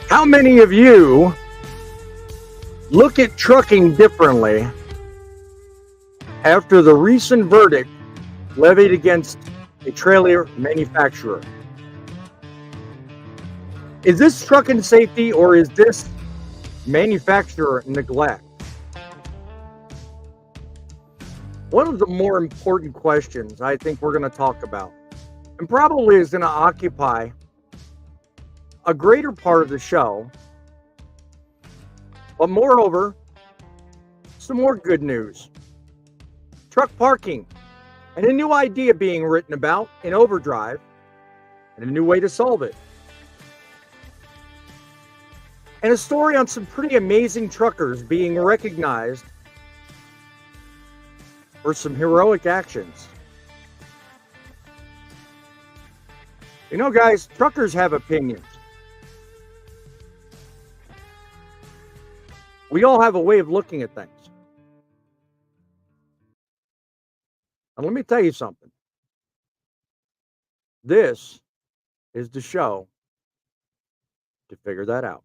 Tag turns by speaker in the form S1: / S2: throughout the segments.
S1: How many of you look at trucking differently after the recent verdict levied against a trailer manufacturer? Is this trucking safety or is this manufacturer neglect? One of the more important questions I think we're going to talk about, and probably is going to occupy a greater part of the show, but moreover, some more good news. Truck parking and a new idea being written about in overdrive and a new way to solve it. And a story on some pretty amazing truckers being recognized for some heroic actions. You know, guys, truckers have opinions. We all have a way of looking at things. And let me tell you something. This is the show to figure that out.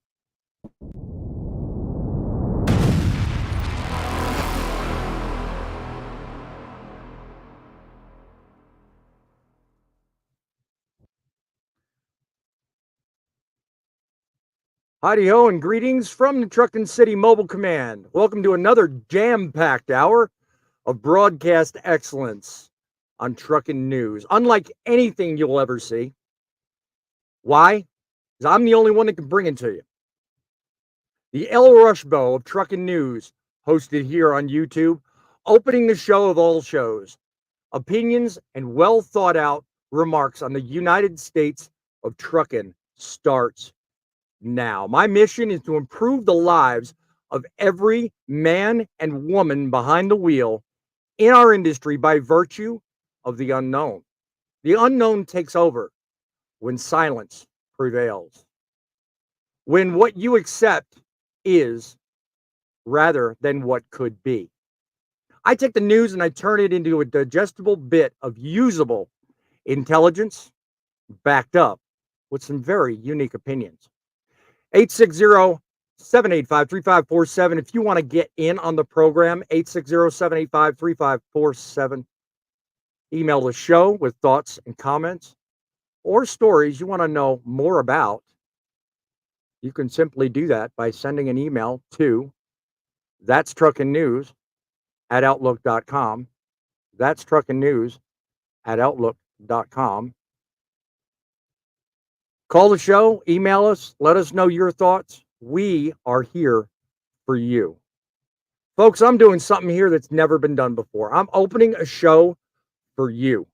S1: Howdy-ho and greetings from the Truckin' City Mobile Command. Welcome to another jam-packed hour of broadcast excellence on trucking news, unlike anything you'll ever see. Why? Because I'm the only one that can bring it to you. The El Rushbo of trucking news, hosted here on YouTube, opening the show of all shows. Opinions and well-thought-out remarks on the United States of trucking starts now. My mission is to improve the lives of every man and woman behind the wheel in our industry by virtue of the unknown. The unknown takes over when silence prevails. When what you accept is rather than what could be. I take the news and I turn it into a digestible bit of usable intelligence backed up with some very unique opinions. 860-785-3547. If you want to get in on the program, 860-785-3547. Email the show with thoughts and comments or stories you want to know more about. You can simply do that by sending an email to That's Truckin' News at Outlook.com. That's Truckin' News at Outlook.com. Call the show, email us, let us know your thoughts. We are here for you. Folks, I'm doing something here that's never been done before. I'm opening a show for you.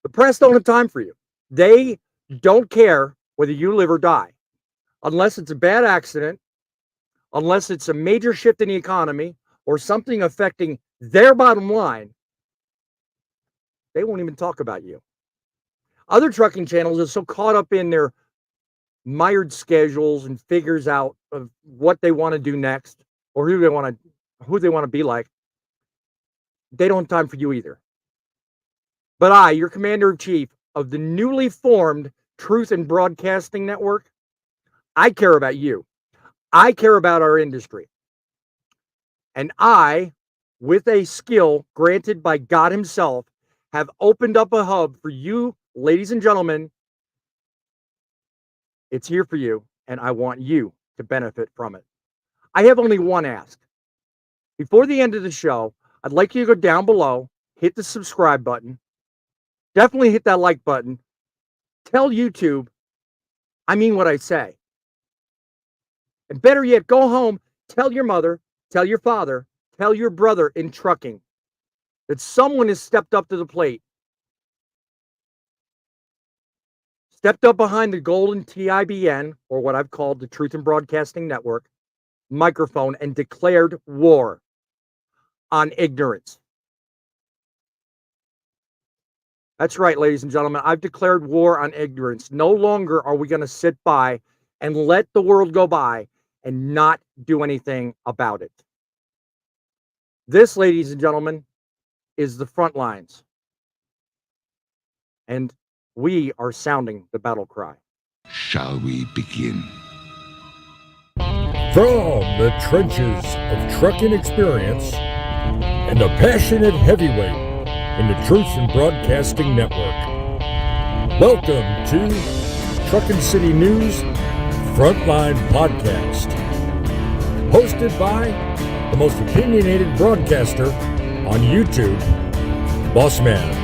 S1: The press don't have time for you. They don't care whether you live or die. Unless it's a bad accident, unless it's a major shift in the economy, or something affecting their bottom line, they won't even talk about you. Other trucking channels are so caught up in their mired schedules and figures out of what they want to do next or who they want to be like. They don't have time for you either. But I, your commander-in-chief of the newly formed Truth and Broadcasting Network, I care about you. I care about our industry. And I, with a skill granted by God himself, have opened up a hub for you, ladies and gentlemen. It's here for you, and I want you to benefit from it. I have only one ask. Before the end of the show, I'd like you to go down below, hit the subscribe button, definitely hit that like button, tell YouTube, I mean what I say. And better yet, go home, tell your mother, tell your father, tell your brother in trucking that someone has stepped up to the plate, stepped up behind the golden TIBN, or what I've called the Truth in Broadcasting Network, microphone and declared war on ignorance. That's right, ladies and gentlemen. I've declared war on ignorance. No longer are we going to sit by and let the world go by and not do anything about it. This, ladies and gentlemen, is the front lines. And we are sounding the battle cry.
S2: Shall we begin?
S3: From the trenches of trucking experience and a passionate heavyweight in the Truth in Broadcasting Network, welcome to Truckin City News Frontline Podcast, hosted by the most opinionated broadcaster on YouTube, Boss Man.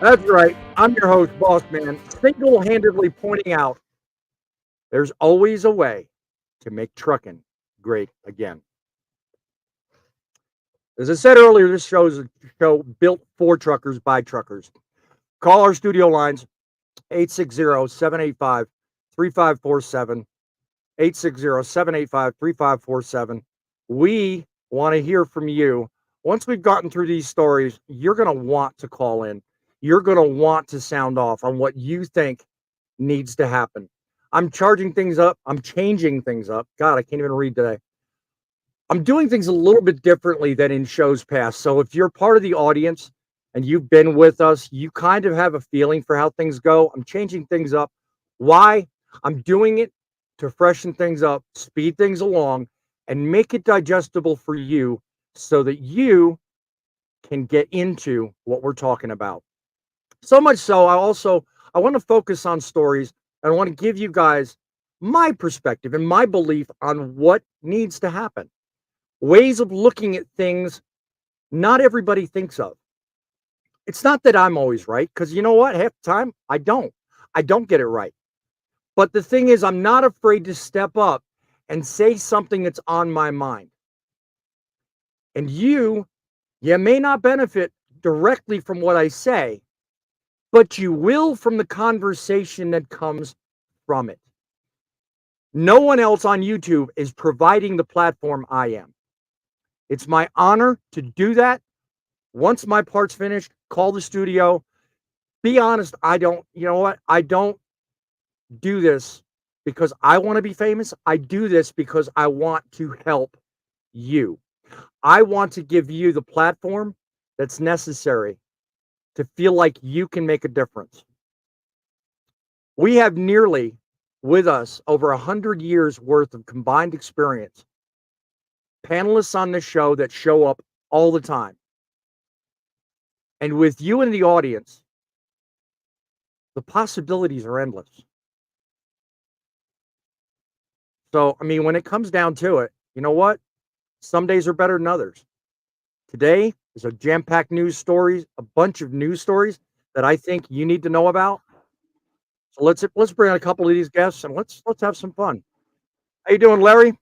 S1: That's right. I'm your host, Boss Man, single-handedly pointing out there's always a way to make trucking great again. As I said earlier, this show is a show built for truckers by truckers. Call our studio lines, 860-785-3547, 860-785-3547. We want to hear from you. Once we've gotten through these stories, you're going to want to call in. You're going to want to sound off on what you think needs to happen. I'm charging things up. I'm changing things up. God, I can't even read today. I'm doing things a little bit differently than in shows past. So if you're part of the audience and you've been with us, you kind of have a feeling for how things go. I'm changing things up. Why? I'm doing it to freshen things up, speed things along, and make it digestible for you so that you can get into what we're talking about. So much so, I want to focus on stories, and I want to give you guys my perspective and my belief on what needs to happen. Ways of looking at things not everybody thinks of. It's not that I'm always right, because you know what? Half the time, I don't get it right. But the thing is, I'm not afraid to step up and say something that's on my mind. And you may not benefit directly from what I say, but you will from the conversation that comes from it. No one else on YouTube is providing the platform I am. It's my honor to do that. Once my part's finished, call the studio. Be honest, I don't do this because I want to be famous. I do this because I want to help you. I want to give you the platform that's necessary to feel like you can make a difference. We have nearly with us over 100 years worth of combined experience. Panelists on this show that show up all the time. And with you in the audience, the possibilities are endless. So, I mean, when it comes down to it, you know what? Some days are better than others. Today is a jam-packed news stories, a bunch of news stories that I think you need to know about. So let's bring in a couple of these guests and let's have some fun. How you doing, Larry?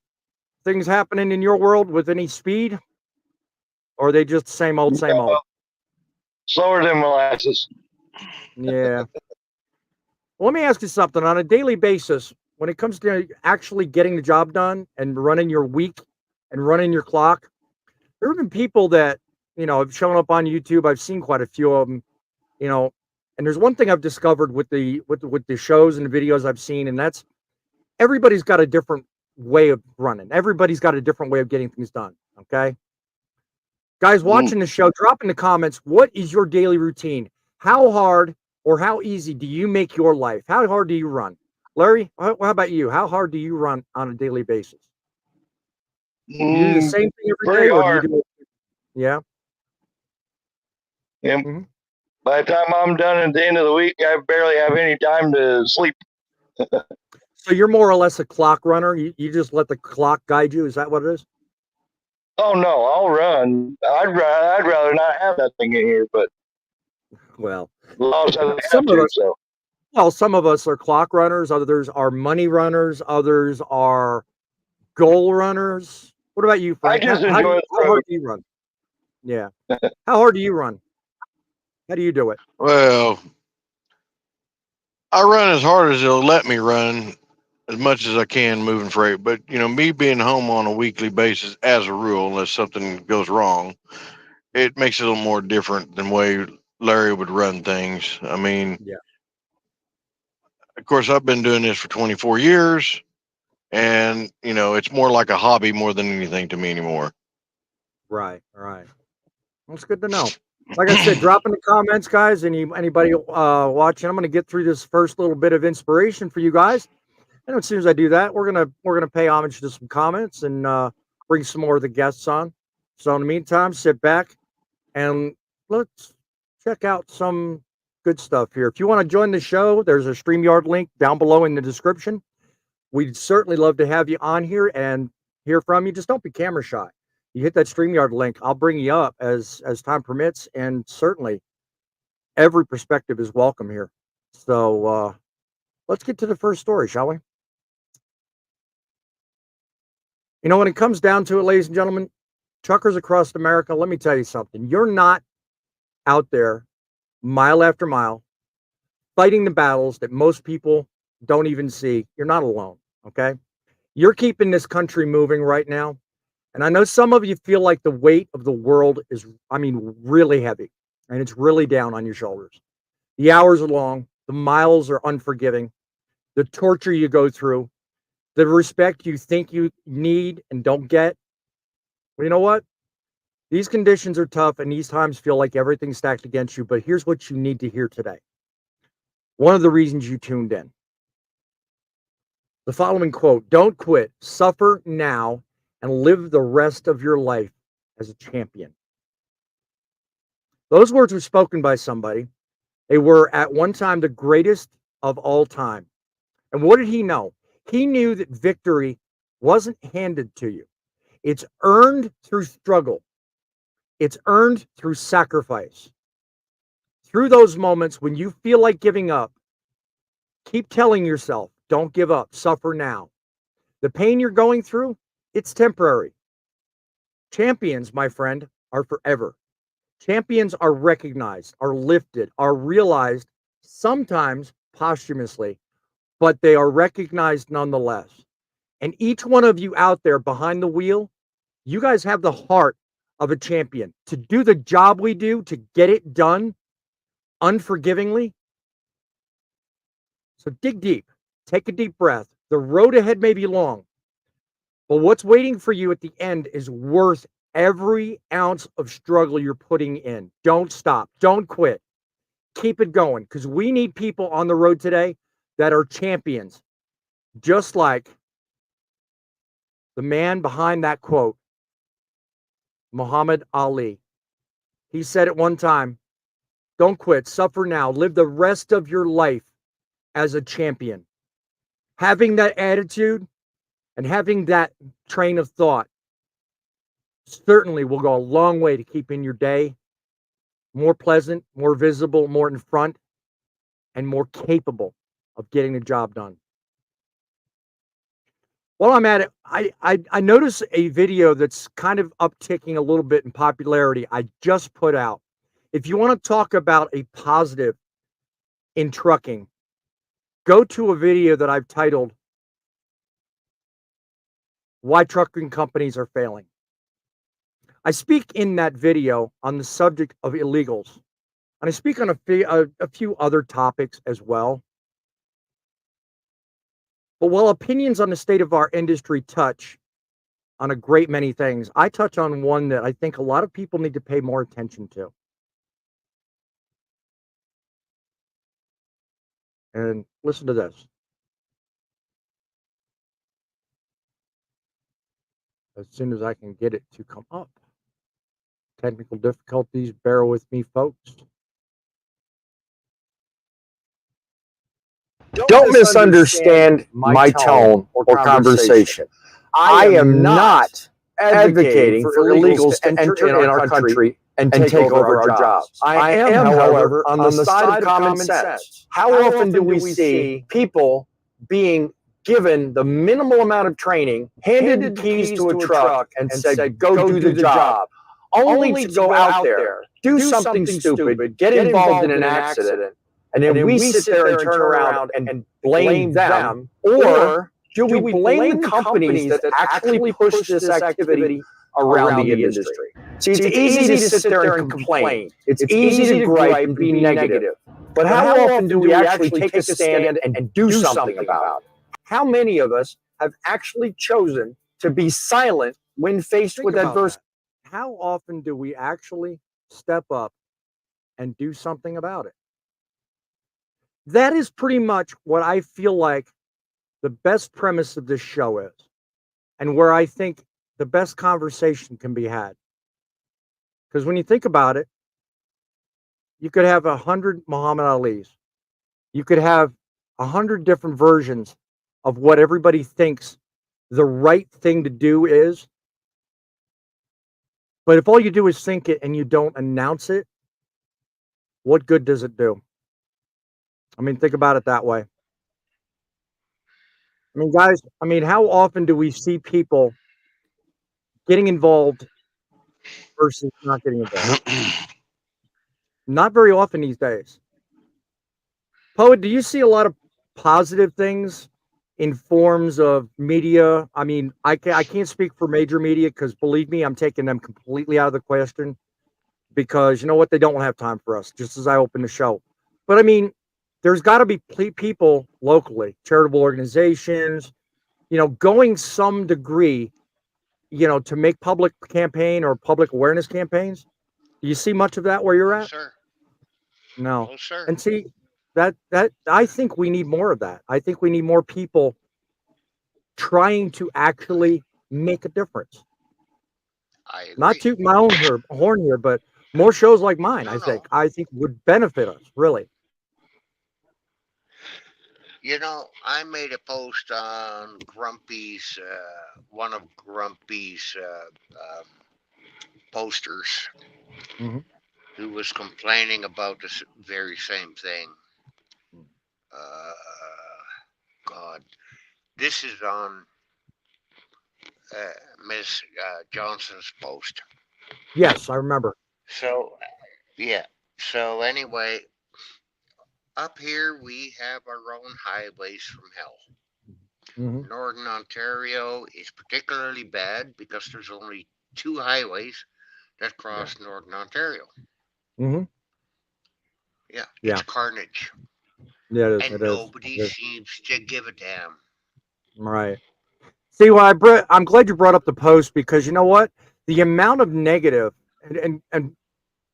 S1: Things happening in your world with any speed? Or are they just same old, same old?
S4: Slower than molasses.
S1: Yeah. Well, let me ask you something. On a daily basis, when it comes to actually getting the job done and running your week and running your clock, there have been people that, have shown up on YouTube. I've seen quite a few of them, and there's one thing I've discovered with the shows and the videos I've seen, and that's everybody's got a different way of running. Everybody's got a different way of getting things done. Okay. Guys watching the show, drop in the comments, what is your daily routine? How hard or how easy do you make your life? How hard do you run? Larry, how about you? How hard do you run on a daily basis? Do you do the same thing every day? Or do you do it? Yeah.
S4: Yeah. By the time I'm done at the end of the week, I barely have any time to sleep.
S1: So you're more or less a clock runner. You just let the clock guide you. Is that what it is?
S4: Oh no, I'll run. I'd rather not have that thing in here, but
S1: well,
S4: some of us. So.
S1: Well, some of us are clock runners, others are money runners, others are goal runners. What about you,
S4: I
S1: Frank?
S4: just
S1: How
S4: enjoy the road.
S1: hard do you run? Yeah. How hard do you run? How do you do it?
S5: Well, I run as hard as they'll let me run, as much as I can moving freight. But me being home on a weekly basis, as a rule, unless something goes wrong, it makes it a little more different than way Larry would run things. I mean,
S1: Yeah.
S5: of course, I've been doing this for 24 years, and it's more like a hobby more than anything to me anymore.
S1: Right. Well, it's good to know. Like I said, drop in the comments, guys. Anybody watching, I'm going to get through this first little bit of inspiration for you guys. And as soon as I do that, we're gonna pay homage to some comments and bring some more of the guests on. So in the meantime, sit back and let's check out some good stuff here. If you want to join the show, there's a StreamYard link down below in the description. We'd certainly love to have you on here and hear from you. Just don't be camera shy. You hit that StreamYard link, I'll bring you up as time permits, and certainly every perspective is welcome here. So let's get to the first story, shall we? When it comes down to it, ladies and gentlemen, truckers across America, let me tell you something. You're not out there mile after mile fighting the battles that most people don't even see. You're not alone, okay? You're keeping this country moving right now. And I know some of you feel like the weight of the world is, really heavy, and it's really down on your shoulders. The hours are long. The miles are unforgiving. The torture you go through, the respect you think you need and don't get. Well, you know what? These conditions are tough and these times feel like everything's stacked against you, but here's what you need to hear today. One of the reasons you tuned in. The following quote: "Don't quit, suffer now, and live the rest of your life as a champion." Those words were spoken by somebody. They were at one time the greatest of all time. And what did he know? He knew that victory wasn't handed to you. It's earned through struggle. It's earned through sacrifice. Through those moments when you feel like giving up, keep telling yourself, don't give up, suffer now. The pain you're going through, it's temporary. Champions, my friend, are forever. Champions are recognized, are lifted, are realized, sometimes posthumously, but they are recognized nonetheless. And each one of you out there behind the wheel, you guys have the heart of a champion to do the job we do, to get it done unforgivingly. So dig deep, take a deep breath. The road ahead may be long, but what's waiting for you at the end is worth every ounce of struggle you're putting in. Don't stop, don't quit. Keep it going, because we need people on the road today that are champions, just like the man behind that quote, Muhammad Ali. He said at one time, don't quit, suffer now, live the rest of your life as a champion. Having that attitude and having that train of thought certainly will go a long way to keeping your day more pleasant, more visible, more in front, and more capable of getting the job done. While I'm at it, I noticed a video that's kind of upticking a little bit in popularity. I just put out. If you want to talk about a positive in trucking, go to a video that I've titled, "Why Trucking Companies Are Failing." I speak in that video on the subject of illegals, and I speak on a few other topics as well. But while opinions on the state of our industry touch on a great many things, I touch on one that I think a lot of people need to pay more attention to. And listen to this. As soon as I can get it to come up. Technical difficulties, bear with me, folks. Don't misunderstand my tone or conversation. I am not advocating for illegals to enter in our country and take over our jobs. I am, however, on the side of common sense. How often do we see people being given the minimal amount of training, handed the keys to a truck, and said, go do the job, only to go out there, do something stupid, get involved in an accident, and then we sit there and turn around and blame them? Or do we blame the companies that actually push this activity around the industry? See, it's easy to sit there and complain. It's easy to gripe and be negative. But how often do we actually take a stand and do something about it? How many of us have actually chosen to be silent when faced with adversity? How often do we actually step up and do something about it? That is pretty much what I feel like the best premise of this show is, and where I think the best conversation can be had. Because when you think about it, you could have 100 Muhammad Alis. You could have 100 different versions of what everybody thinks the right thing to do is. But if all you do is think it and you don't announce it, what good does it do? I mean, think about it that way. I mean, guys, how often do we see people getting involved versus not getting involved? Not very often these days. Poet, do you see a lot of positive things in forms of media? I mean, I can't speak for major media because, believe me, I'm taking them completely out of the question because, you know what, they don't have time for us, just as I opened the show. But, I mean, there's got to be people locally, charitable organizations, going some degree, to make public campaign or public awareness campaigns. Do you see much of that where you're at?
S6: Sir.
S1: No.
S6: Oh, sir.
S1: And see, that I think we need more of that. I think we need more people trying to actually make a difference.
S6: I agree.
S1: Not toot my own horn here, but more shows like mine,
S6: No,
S1: I think would benefit us, really.
S6: I made a post on Grumpy's, one of Grumpy's posters,
S1: Mhm.
S6: who was complaining about this very same thing. God, this is on Miss Johnson's post.
S1: Yes, I remember.
S6: So, yeah. So anyway, up here we have our own highways from hell.
S1: Mhm.
S6: Northern Ontario is particularly bad because there's only 2 highways that cross Northern Ontario.
S1: Mhm.
S6: Yeah,
S1: Yeah.
S6: it's carnage.
S1: Yeah, it is.
S6: And
S1: It is.
S6: nobody seems to give a damn.
S1: Right. See, well, I'm glad you brought up the post because you know what? The amount of negative and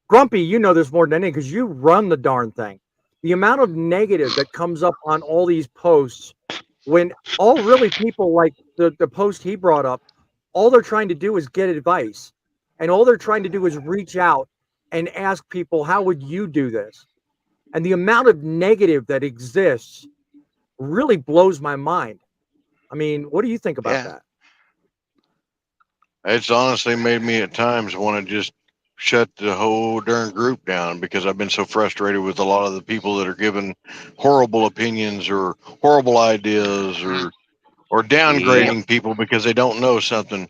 S1: Grumpy, you know this more than anything because you run the darn thing. The amount of negative that comes up on all these posts when all really people like the post he brought up, all they're trying to do is get advice. And all they're trying to do is reach out and ask people, how would you do this? And the amount of negative that exists really blows my mind. I mean, what do you think about that?
S5: It's honestly made me at times want to just shut the whole darn group down because I've been so frustrated with a lot of the people that are giving horrible opinions or horrible ideas or downgrading people because they don't know something.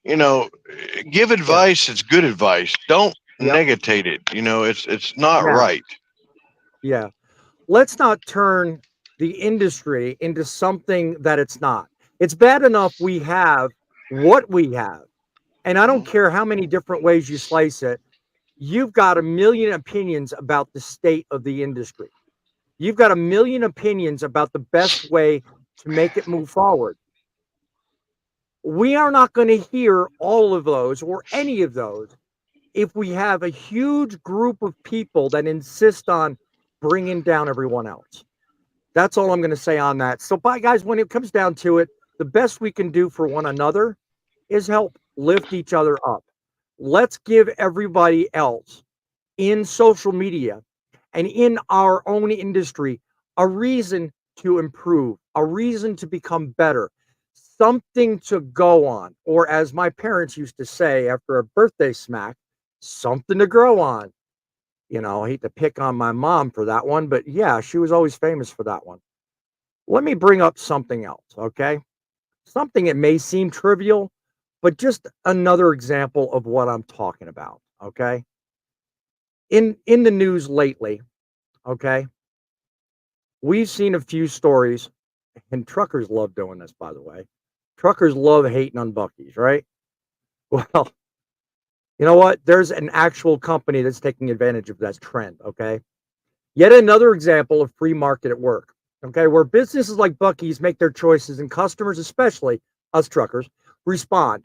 S5: Give advice. It's good advice. Don't negatate it. It's not right.
S1: Yeah. Let's not turn the industry into something that it's not. It's bad enough we have what we have. And I don't care how many different ways you slice it. You've got a million opinions about the state of the industry. You've got a million opinions about the best way to make it move forward. We are not going to hear all of those or any of those if we have a huge group of people that insist on bringing down everyone else. That's all I'm going to say on that. So, bye, guys, when it comes down to it, the best we can do for one another is help lift each other up. Let's give everybody else in social media and in our own industry a reason to improve, a reason to become better, something to go on. Or as my parents used to say after a birthday smack, something to grow on. I hate to pick on my mom for that one, but yeah, she was always famous for that one. Let me bring up something else, okay? Something that may seem trivial, but just another example of what I'm talking about, okay? In the news lately, okay, we've seen a few stories, and truckers love doing this, by the way. Truckers love hating on Buc-ee's, right? Well, you know what? There's an actual company that's taking advantage of that trend, okay? Yet another example of free market at work, okay, where businesses like Buc-ee's make their choices and customers, especially us truckers, respond.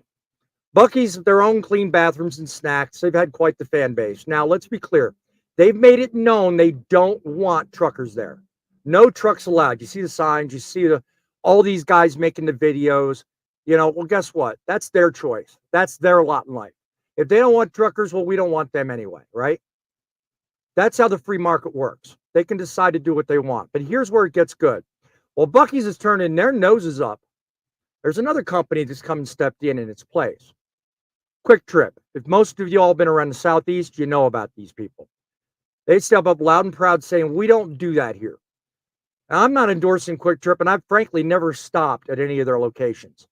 S1: Buc-ee's have their own clean bathrooms and snacks. They've had quite the fan base. Now, let's be clear. They've made it known they don't want truckers there. No trucks allowed. You see the signs, you see all these guys making the videos. Well, guess what? That's their choice. That's their lot in life. If they don't want truckers, well, we don't want them anyway, right? That's how the free market works. They can decide to do what they want. But here's where it gets good. Well, Buc-ee's is turning their noses up. There's another company that's come and stepped in its place. Quick Trip. If most of you all been around the Southeast, you know about these people. They step up loud and proud saying, we don't do that here. Now, I'm not endorsing Quick Trip, and I've frankly never stopped at any of their locations.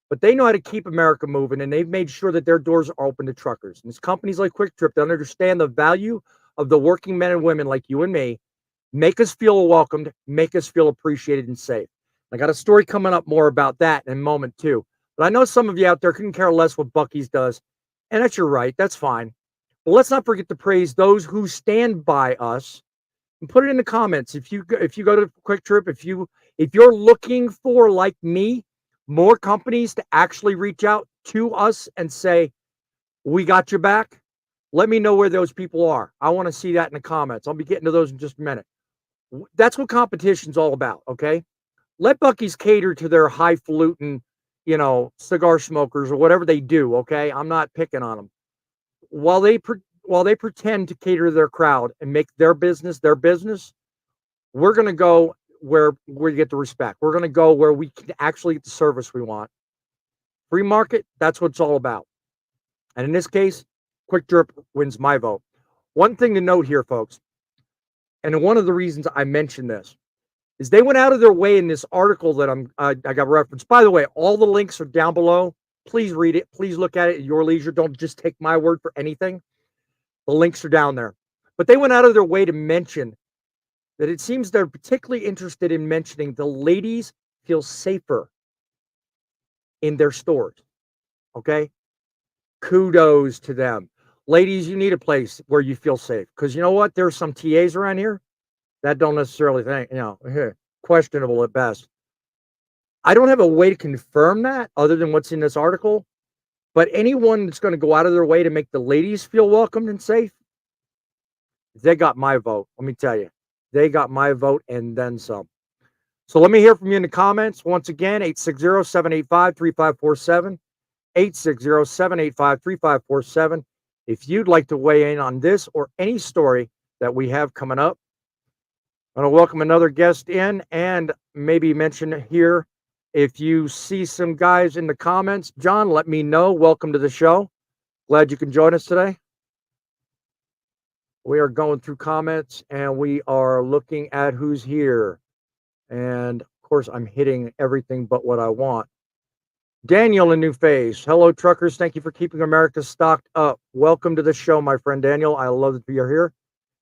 S1: But they know how to keep America moving, and they've made sure that their doors are open to truckers. And it's companies like Quick Trip that understand the value of the working men and women like you and me, make us feel welcomed, make us feel appreciated and safe. I got a story coming up more about that in a moment too. But I know some of you out there couldn't care less what Buc-ee's does, and that's your right. That's fine. But let's not forget to praise those who stand by us, and put it in the comments. If you go to Quick Trip, if you're looking for, like me, more companies to actually reach out to us and say, we got your back, let me know where those people are. I want to see that in the comments. I'll be getting to those in just a minute. That's what competition's all about, okay? Let Buc-ee's cater to their highfalutin, cigar smokers or whatever they do, okay? I'm not picking on them. While they pretend to cater to their crowd and make their business, we're going to go where we get the respect. We're going to go where we can actually get the service we want. Free market, that's what it's all about. And in this case, Quick Trip wins my vote. One thing to note here, folks, and one of the reasons I mentioned this is they went out of their way in this article that I got referenced. By the way, all the links are down below. Please read it. Please look at it at your leisure. Don't just take my word for anything. The links are down there. But they went out of their way to mention that it seems they're particularly interested in mentioning the ladies feel safer in their stores. Okay? Kudos to them. Ladies, you need a place where you feel safe. Because you know what? There's some TAs around here that don't necessarily think, questionable at best. I don't have a way to confirm that other than what's in this article. But anyone that's going to go out of their way to make the ladies feel welcomed and safe, they got my vote. Let me tell you, they got my vote and then some. So let me hear from you in the comments. Once again, 860-785-3547, 860-785-3547. If you'd like to weigh in on this or any story that we have coming up, I'm going to welcome another guest in and maybe mention here, if you see some guys in the comments, John, let me know. Welcome to the show. Glad you can join us today. We are going through comments and we are looking at who's here. And of course, I'm hitting everything but what I want. Daniel in New Phase. Hello, truckers. Thank you for keeping America stocked up. Welcome to the show, my friend Daniel. I love that you're here.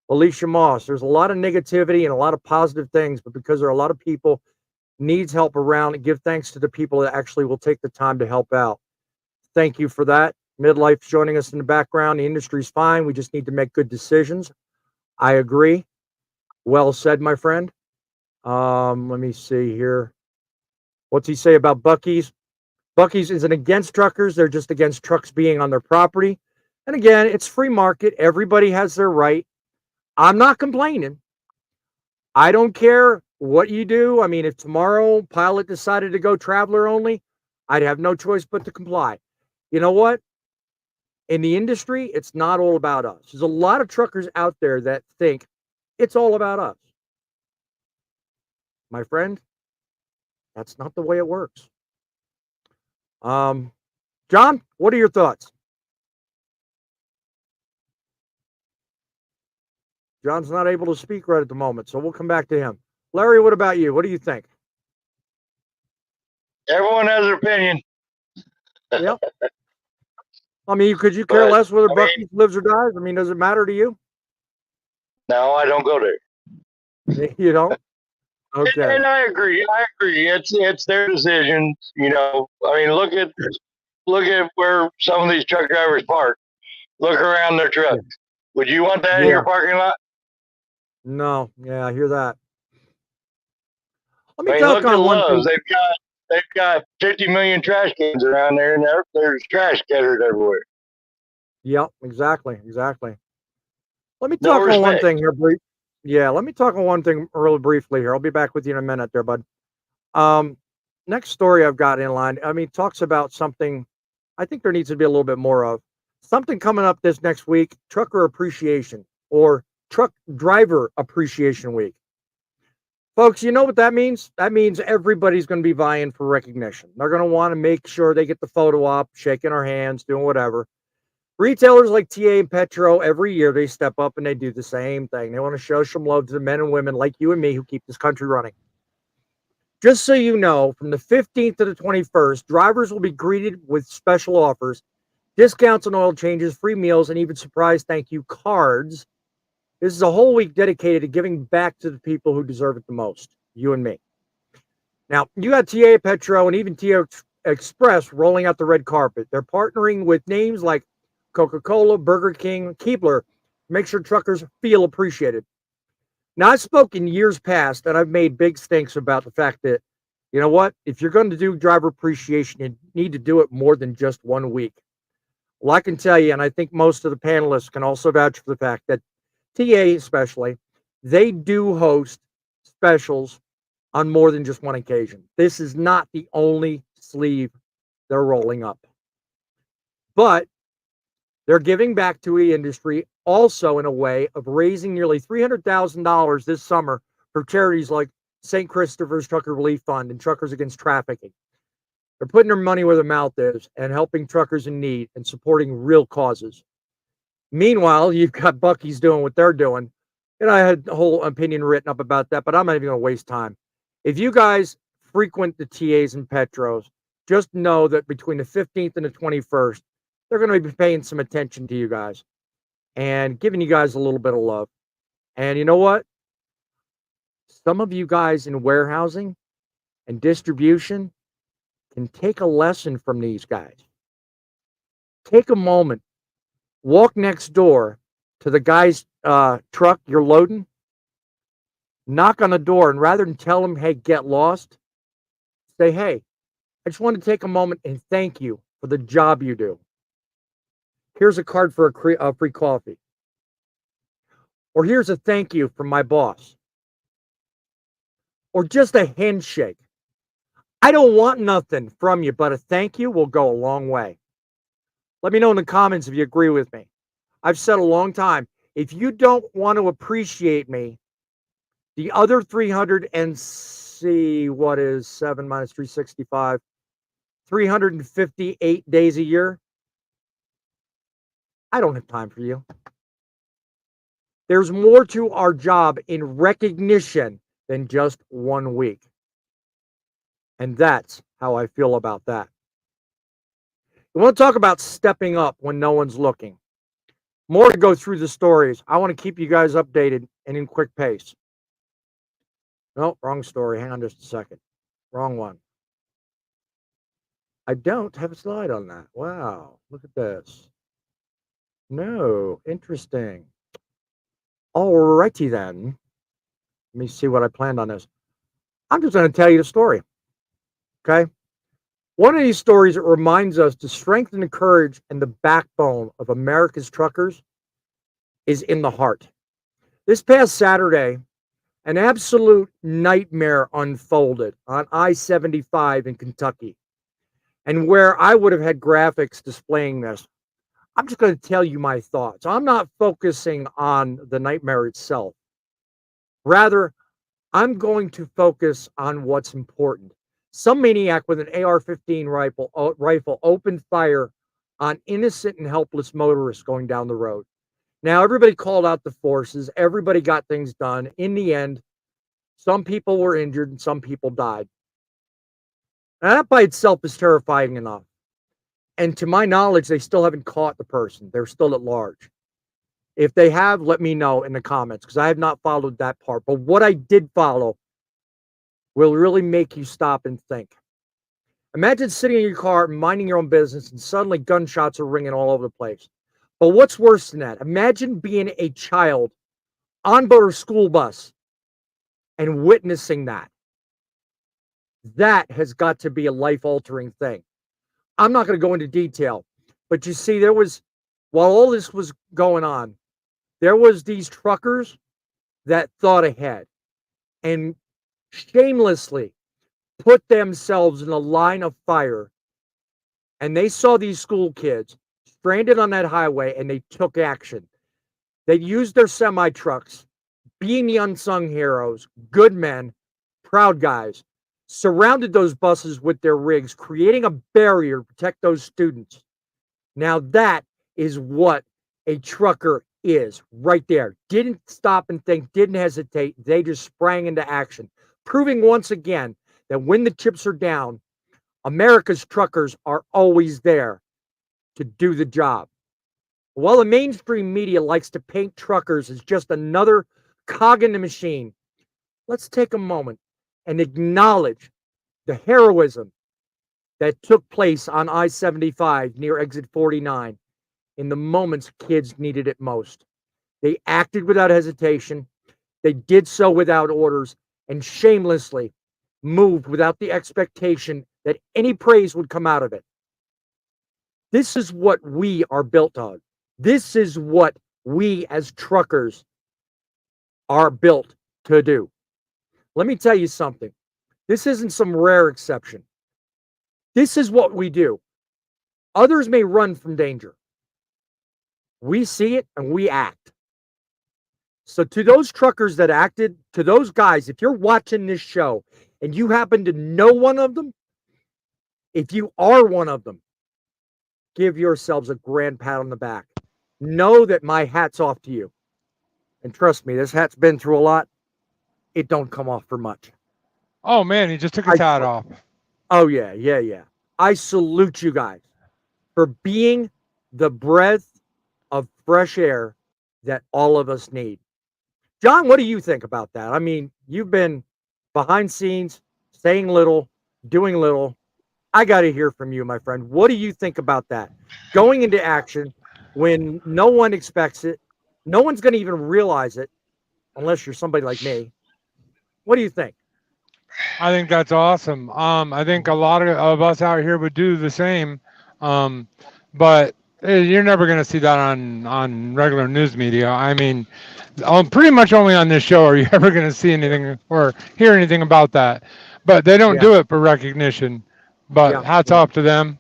S1: Alicia Moss. There's a lot of negativity and a lot of positive things, but because there are a lot of people needs help around, give thanks to the people that actually will take the time to help out. Thank you for that. Midlife's joining us in the background. The industry's fine. We just need to make good decisions. I agree. Well said, my friend. Let me see here. What's he say about Buc-ee's? Buc-ee's isn't against truckers. They're just against trucks being on their property. And again, it's free market. Everybody has their right. I'm not complaining. I don't care what you do. I mean, if tomorrow Pilot decided to go traveler only, I'd have no choice but to comply. You know what? In the industry, it's not all about us. There's a lot of truckers out there that think it's all about us. My friend, that's not the way it works. John, what are your thoughts? John's not able to speak right at the moment, so we'll come back to him. Larry, what about you? What do you think?
S4: Everyone has an opinion.
S1: Yep. I mean, could you care
S4: But,
S1: less whether
S4: I mean,
S1: Bucky's lives or dies? I mean, does it matter to you?
S4: no, I don't go there.
S1: You don't? Okay.
S4: And I agree. I agree. It's their decision. You know, I mean, look at where some of these truck drivers park. Look around their trucks. Would you want that in
S1: Yeah.
S4: your parking lot?
S1: No. Yeah, I hear that. Let
S4: I
S1: me
S4: mean,
S1: talk
S4: look at
S1: on one thing.
S4: Lowe's. They've got 50 million trash cans around there, and there's trash scattered everywhere.
S1: Yep, exactly. Let me
S4: No
S1: talk on one
S4: respect.
S1: thing here, brief. Yeah, let me talk on one thing really briefly here. I'll be back with you in a minute there, bud. Next story I've got in line, I mean, talks about something I think there needs to be a little bit more of. Something coming up this next week, Trucker Appreciation or Truck Driver Appreciation Week. Folks, you know what that means? That means everybody's going to be vying for recognition. They're going to want to make sure they get the photo op, shaking our hands, doing whatever. Retailers like TA and Petro, every year they step up and they do the same thing. They want to show some love to the men and women like you and me who keep this country running. Just so you know, from the 15th to the 21st, drivers will be greeted with special offers, discounts on oil changes, free meals, and even surprise thank you cards. This is a whole week dedicated to giving back to the people who deserve it the most, you and me. Now, you got TA Petro and even TA Express rolling out the red carpet. They're partnering with names like Coca-Cola, Burger King, Keebler, make sure truckers feel appreciated. Now, I've spoken years past, and I've made big stinks about the fact that, you know what, if you're going to do driver appreciation, you need to do it more than just 1 week. Well, I can tell you, and I think most of the panelists can also vouch for the fact that TA especially, they do host specials on more than just one occasion. This is not the only sleeve they're rolling up. But they're giving back to the industry also in a way of raising nearly $300,000 this summer for charities like St. Christopher's Trucker Relief Fund and Truckers Against Trafficking. They're putting their money where their mouth is and helping truckers in need and supporting real causes. Meanwhile, you've got Bucky's doing what they're doing. And I had a whole opinion written up about that, but I'm not even going to waste time. If you guys frequent the TAs and Petros, just know that between the 15th and the 21st, they're going to be paying some attention to you guys and giving you guys a little bit of love. And you know what? Some of you guys in warehousing and distribution can take a lesson from these guys. Take a moment, walk next door to the guy's truck you're loading, knock on the door, and rather than tell him, hey, get lost, say, hey, I just want to take a moment and thank you for the job you do. Here's a card for a free coffee. Or here's a thank you from my boss. Or just a handshake. I don't want nothing from you, but a thank you will go a long way. Let me know in the comments if you agree with me. I've said a long time, if you don't want to appreciate me, the other 300 and see what is 7 minus 365, 358 days a year, I don't have time for you. There's more to our job in recognition than just 1 week. And that's how I feel about that. We want to talk about stepping up when no one's looking. More to go through the stories. I want to keep you guys updated and in quick pace. No, wrong story. Hang on just a second. Wrong one. I don't have a slide on that. Wow, look at this. No, interesting. Alrighty then. Let me see what I planned on this. I'm just going to tell you the story. Okay? One of these stories that reminds us to strengthen the courage and the backbone of America's truckers is in the heart. This past Saturday, an absolute nightmare unfolded on I-75 in Kentucky. And where I would have had graphics displaying this, I'm just going to tell you my thoughts. I'm not focusing on the nightmare itself. Rather, I'm going to focus on what's important. Some maniac with an AR-15 rifle opened fire on innocent and helpless motorists going down the road. Now, everybody called out the forces, everybody got things done. In the end, some people were injured and some people died. Now, that by itself is terrifying enough. And to my knowledge, they still haven't caught the person. They're still at large. If they have, let me know in the comments because I have not followed that part. But what I did follow will really make you stop and think. Imagine sitting in your car, minding your own business, and suddenly gunshots are ringing all over the place. But what's worse than that? Imagine being a child on board a school bus and witnessing that. That has got to be a life-altering thing. I'm not going to go into detail, but you see, while all this was going on, there was these truckers that thought ahead and shamelessly put themselves in a line of fire, and they saw these school kids stranded on that highway, and they took action. They used their semi trucks, being the unsung heroes, good men, proud guys, surrounded those buses with their rigs, creating a barrier to protect those students. Now that is what a trucker is right there. Didn't stop and think, didn't hesitate. They just sprang into action, proving once again that when the chips are down, America's truckers are always there to do the job. While the mainstream media likes to paint truckers as just another cog in the machine, let's take a moment and acknowledge the heroism that took place on I-75 near exit 49 in the moments kids needed it most. They acted without hesitation. They did so without orders and shamelessly moved without the expectation that any praise would come out of it. This is what we are built on. This is what we as truckers are built to do. Let me tell you something. This isn't some rare exception. This is what we do. Others may run from danger. We see it and we act. So to those truckers that acted, to those guys, if you're watching this show and you happen to know one of them, if you are one of them, give yourselves a grand pat on the back. Know that my hat's off to you. And trust me, this hat's been through a lot. It don't come off for much.
S7: Oh man, he just took his hat off.
S1: Oh yeah. I salute you guys for being the breath of fresh air that all of us need. John, what do you think about that? I mean, you've been behind scenes, saying little, doing little. I got to hear from you, my friend. What do you think about that? Going into action when no one expects it, no one's going to even realize it unless you're somebody like me. What do you think?
S7: I think that's awesome. I think a lot of us out here would do the same, but you're never going to see that on regular news media. I mean, pretty much only on this show are you ever going to see anything or hear anything about that. But they don't do it for recognition. But hats off to them.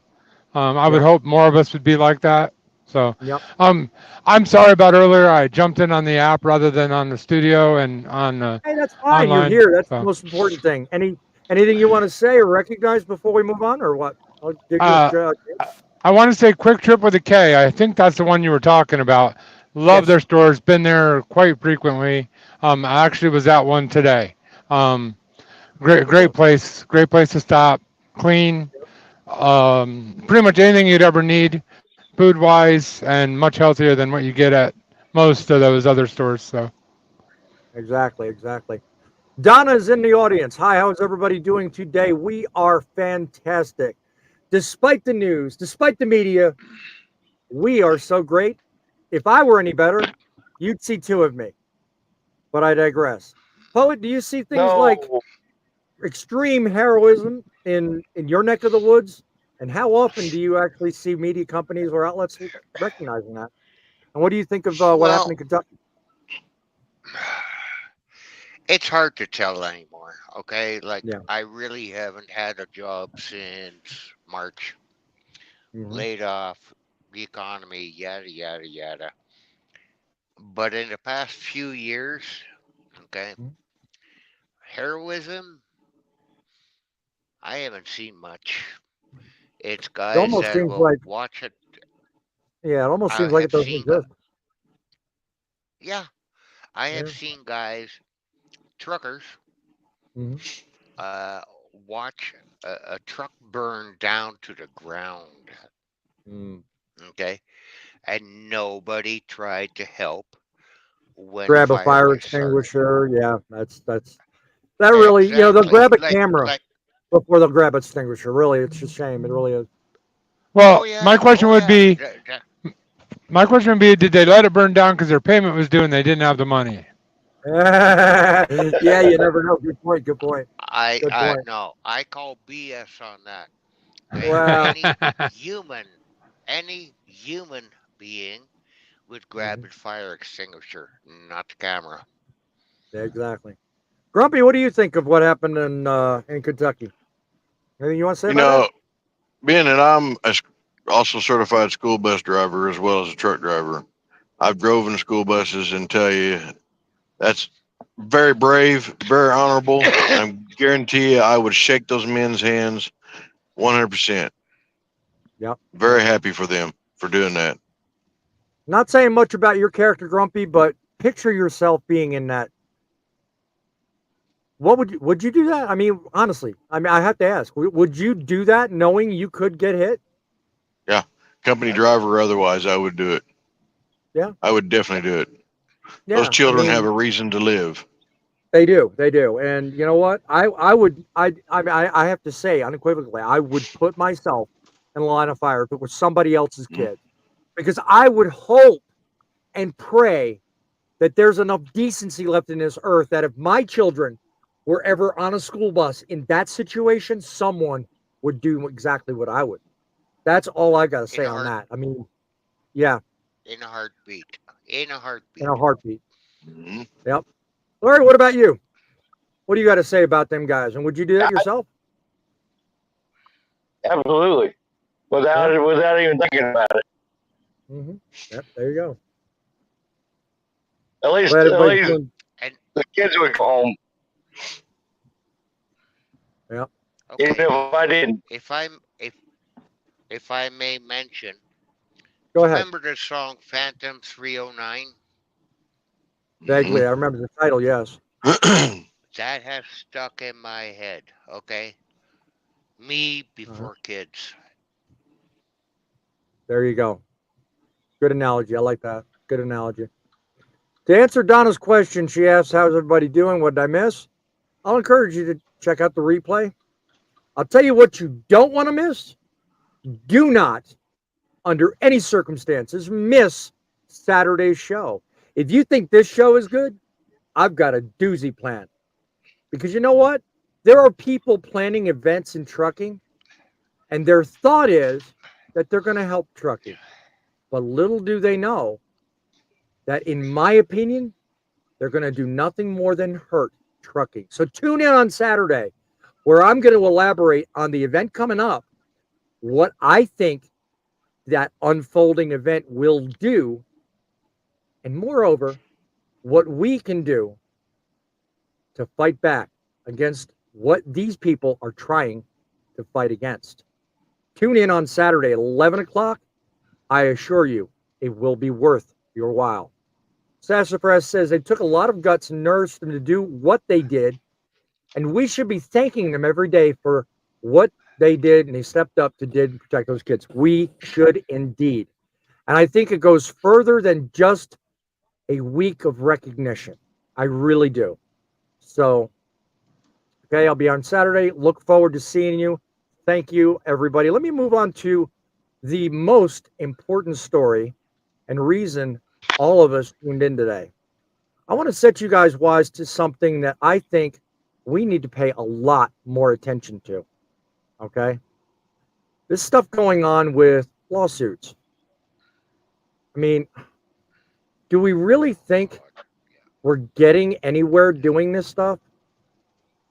S7: I would hope more of us would be like that. So, I'm sorry about earlier. I jumped in on the app rather than on the studio and on.
S1: Hey, that's fine.
S7: Online,
S1: you're here. That's the most important thing. Anything you want to say or recognize before we move on, or what?
S7: I want to say Quick Trip with a K. I think that's the one you were talking about. Love their stores. Been there quite frequently. I actually was at one today. Great place. Great place to stop. Clean. Pretty much anything you'd ever need, food wise, and much healthier than what you get at most of those other stores. So.
S1: Exactly. Donna is in the audience. Hi, how's everybody doing today? We are fantastic. Despite the news, despite the media, we are so great. If I were any better, you'd see two of me. But I digress. Poet, do you see things like extreme heroism in your neck of the woods? And how often do you actually see media companies or outlets recognizing that? And what do you think of what happened in Kentucky?
S6: It's hard to tell anymore. Okay, I really haven't had a job since March. Laid off, the economy, yada yada yada. But in the past few years, okay, heroism, I haven't seen much. It's guys that will watch it.
S1: Yeah, it almost seems like it doesn't exist.
S6: Yeah, I have seen guys, truckers,
S1: Mhm.
S6: uh, watch a truck burn down to the ground.
S1: Mm.
S6: Okay, and nobody tried to help when a
S1: Grab a
S6: fire
S1: fire
S6: was started.
S1: extinguisher. Yeah, that really, they'll
S6: Exactly.
S1: grab a camera
S6: Like.
S1: before they'll grab extinguisher. Really, it's a shame. It really is.
S6: Oh
S7: Well,
S6: yeah. Oh yeah.
S7: my question would be, did they let it burn down because their payment was due and they didn't have the money?
S1: Yeah, you never know. Good point. Good point. Good
S6: I
S1: point.
S6: no. I call BS on that. Okay.
S1: Wow.
S6: Any human being would grab
S1: Mhm.
S6: a fire extinguisher, not the camera.
S1: Yeah, exactly. Grumpy, what do you think of what happened in Kentucky? Anything you want to say
S5: You
S1: about that?
S5: know, being that I'm also certified school bus driver as well as a truck driver, I've driven school buses and tell you that's very brave, very honorable, and I guarantee you I would shake those men's hands 100%.
S1: Yep.
S5: Very
S1: Yep.
S5: happy for them for doing that.
S1: Not saying much about your character, Grumpy, but picture yourself being in that. What would you do that? I mean, honestly, I mean, I have to ask, would you do that knowing you could get hit?
S5: Yeah, company driver or otherwise, I would do it.
S1: Yeah.
S5: I would definitely do it. Those
S1: Yeah. I
S5: children have
S1: mean,
S5: a reason to live.
S1: they do, and you know what? I have to say unequivocally, I would put myself in the line of fire if it was somebody else's
S5: Mhm.
S1: kid, because I would hope and pray that there's enough decency left in this earth that if my children were ever on a school bus in that situation, someone would do exactly what I would. That's all I got to
S6: In
S1: say
S6: a
S1: on
S6: heart,
S1: that. I mean, yeah,
S6: in a heartbeat. In a
S1: in a
S6: heartbeat.
S1: heartbeat.
S5: Mhm.
S1: Yep. Larry, what about you? What do you got to say about them guys? And would you do that yourself?
S4: Absolutely.
S1: Yeah.
S4: Without even thinking about it.
S1: Mm-hmm. Yep. There you go.
S4: At least,
S1: Glad
S4: at
S1: everybody's
S4: least
S1: doing.
S6: And
S4: the kids would go home,
S1: Yeah.
S4: even
S6: okay,
S4: if I didn't.
S6: if I'm if I may mention,
S1: Go
S6: do you
S1: ahead.
S6: remember the song Phantom 309?
S1: Vaguely,
S5: Mhm.
S1: I remember the title. Yes.
S6: That has stuck in my head. Okay, me
S1: Uh-huh.
S6: before kids.
S1: There you go. Good analogy. I like that. Good analogy. To answer Donna's question, she asked, "How's everybody doing? What did I miss?" I'll encourage you to check out the replay. I'll tell you what you don't want to miss. Do not, under any circumstances, miss Saturday's show. If you think this show is good, I've got a doozy plan. Because you know what? There are people planning events in trucking, and their thought is that they're going to help trucking. But little do they know that, in my opinion, they're going to do nothing more than hurt trucking. So tune in on Saturday, where I'm going to elaborate on the event coming up, what I think that unfolding event will do, and moreover, what we can do to fight back against what these people are trying to fight against. Tune in on Saturday at 11 o'clock. I assure you, it will be worth your while. Sassafras says they took a lot of guts and nerves for them to do what they did, and we should be thanking them every day for what they did and they stepped up to did protect those kids. We should indeed. And I think it goes further than just a week of recognition. I really do. So, okay, I'll be on Saturday. Look forward to seeing you. Thank you, everybody. Let me move on to the most important story and reason all of us tuned in today. I want to set you guys wise to something that I think we need to pay a lot more attention to. Okay. This stuff going on with lawsuits. I mean, do we really think
S6: Lord.
S1: we're getting anywhere doing this stuff?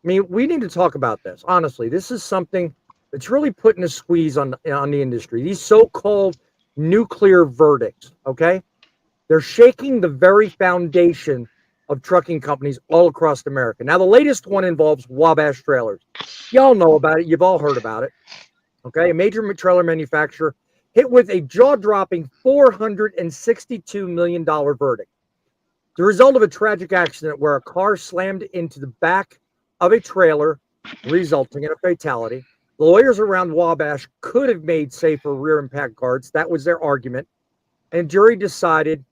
S1: I mean, we need to talk about this. Honestly, this is something that's really putting a squeeze on the industry. These so-called nuclear verdicts, okay? They're shaking the very foundation of trucking companies all across America. Now, the latest one involves Wabash trailers. Y'all know about it. You've all heard about it. Okay, a major trailer manufacturer hit with a jaw-dropping $462 million verdict. The result of a tragic accident where a car slammed into the back of a trailer, resulting in a fatality. The lawyers around Wabash could have made safer rear impact guards. That was their argument. And jury decided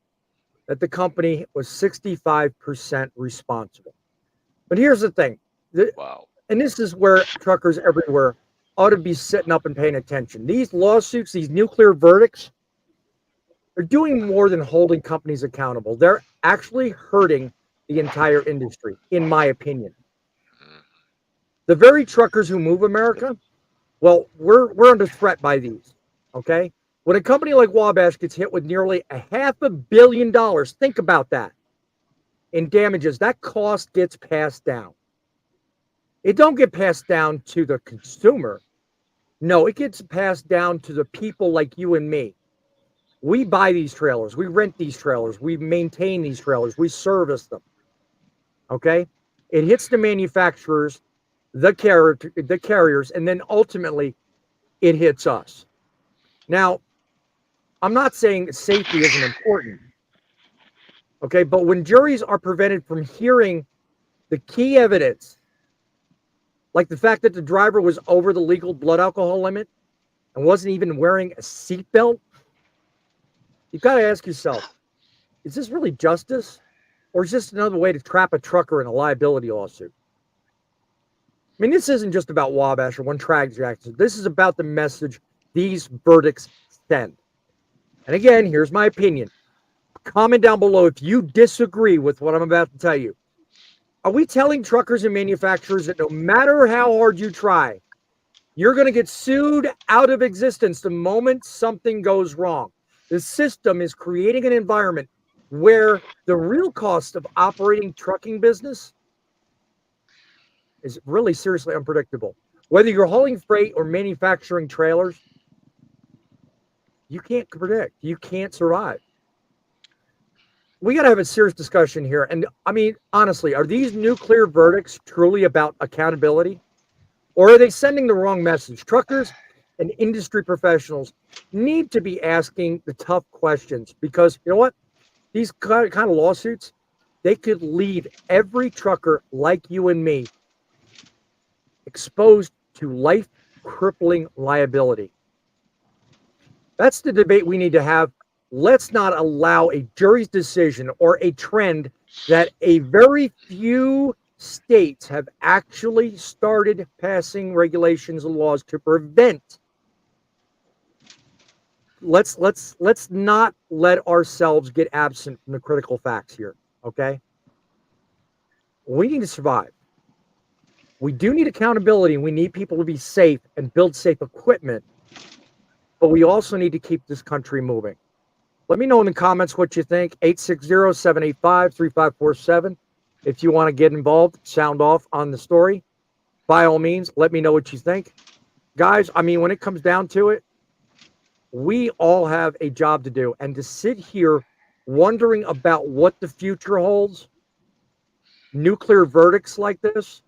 S1: that the company was 65% responsible. But here's the thing.
S6: Wow.
S1: And this is where truckers everywhere ought to be sitting up and paying attention. These lawsuits, these nuclear verdicts, are doing more than holding companies accountable. They're actually hurting the entire industry, in my opinion. The very truckers who move America, well, we're under threat by these, okay? When a company like Wabash gets hit with nearly $500 million, think about that, in damages, that cost gets passed down. It don't get passed down to the consumer. No, it gets passed down to the people like you and me. We buy these trailers. We rent these trailers. We maintain these trailers. We service them. Okay? It hits the manufacturers, the carriers, and then ultimately it hits us. Now, I'm not saying safety isn't important. Okay? But when juries are prevented from hearing the key evidence, like the fact that the driver was over the legal blood alcohol limit and wasn't even wearing a seatbelt, you've got to ask yourself, is this really justice? Or is this another way to trap a trucker in a liability lawsuit? I mean, this isn't just about Wabash or one tragic accident. This is about the message these verdicts send. And again, here's my opinion. Comment down below if you disagree with what I'm about to tell you. Are we telling truckers and manufacturers that no matter how hard you try, you're going to get sued out of existence the moment something goes wrong? The system is creating an environment where the real cost of operating trucking business is really seriously unpredictable. Whether you're hauling freight or manufacturing trailers, you can't predict. You can't survive. We got to have a serious discussion here. And I mean, honestly, are these nuclear verdicts truly about accountability? Or are they sending the wrong message? Truckers and industry professionals need to be asking the tough questions, because you know what? These kind of lawsuits, they could leave every trucker like you and me exposed to life-crippling liability. That's the debate we need to have. Let's not allow a jury's decision or a trend that a very few states have actually started passing regulations and laws to prevent. Let's not let ourselves get absent from the critical facts here, okay? We need to survive. We do need accountability, and we need people to be safe and build safe equipment, but we also need to keep this country moving. Let me know in the comments what you think. 860-785-3547. If you want to get involved, sound off on the story, by all means, let me know what you think. Guys, I mean, when it comes down to it, we all have a job to do. And to sit here wondering about what the future holds, nuclear verdicts like this,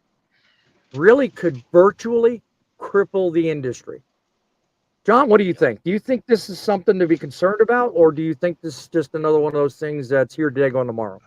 S1: really could virtually cripple the industry. John, what do you think? Do you think this is something to be concerned about, or do you think this is just another one of those things that's here today, gone tomorrow?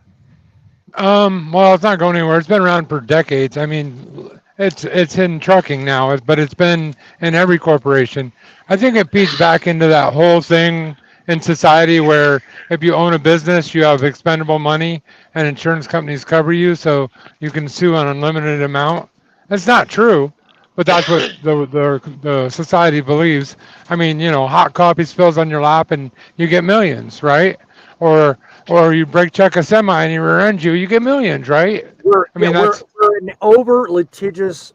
S7: Well, it's not going anywhere. It's been around for decades. I mean, it's in trucking now, but it's been in every corporation. I think it feeds back into that whole thing in society where if you own a business, you have expendable money and insurance companies cover you, so you can sue an unlimited amount. That's not true. But that's what the society believes. I mean, you know, hot coffee spills on your lap and you get millions, right? Or you brake check a semi and he rear ends you, you get millions, right?
S1: We're an over litigious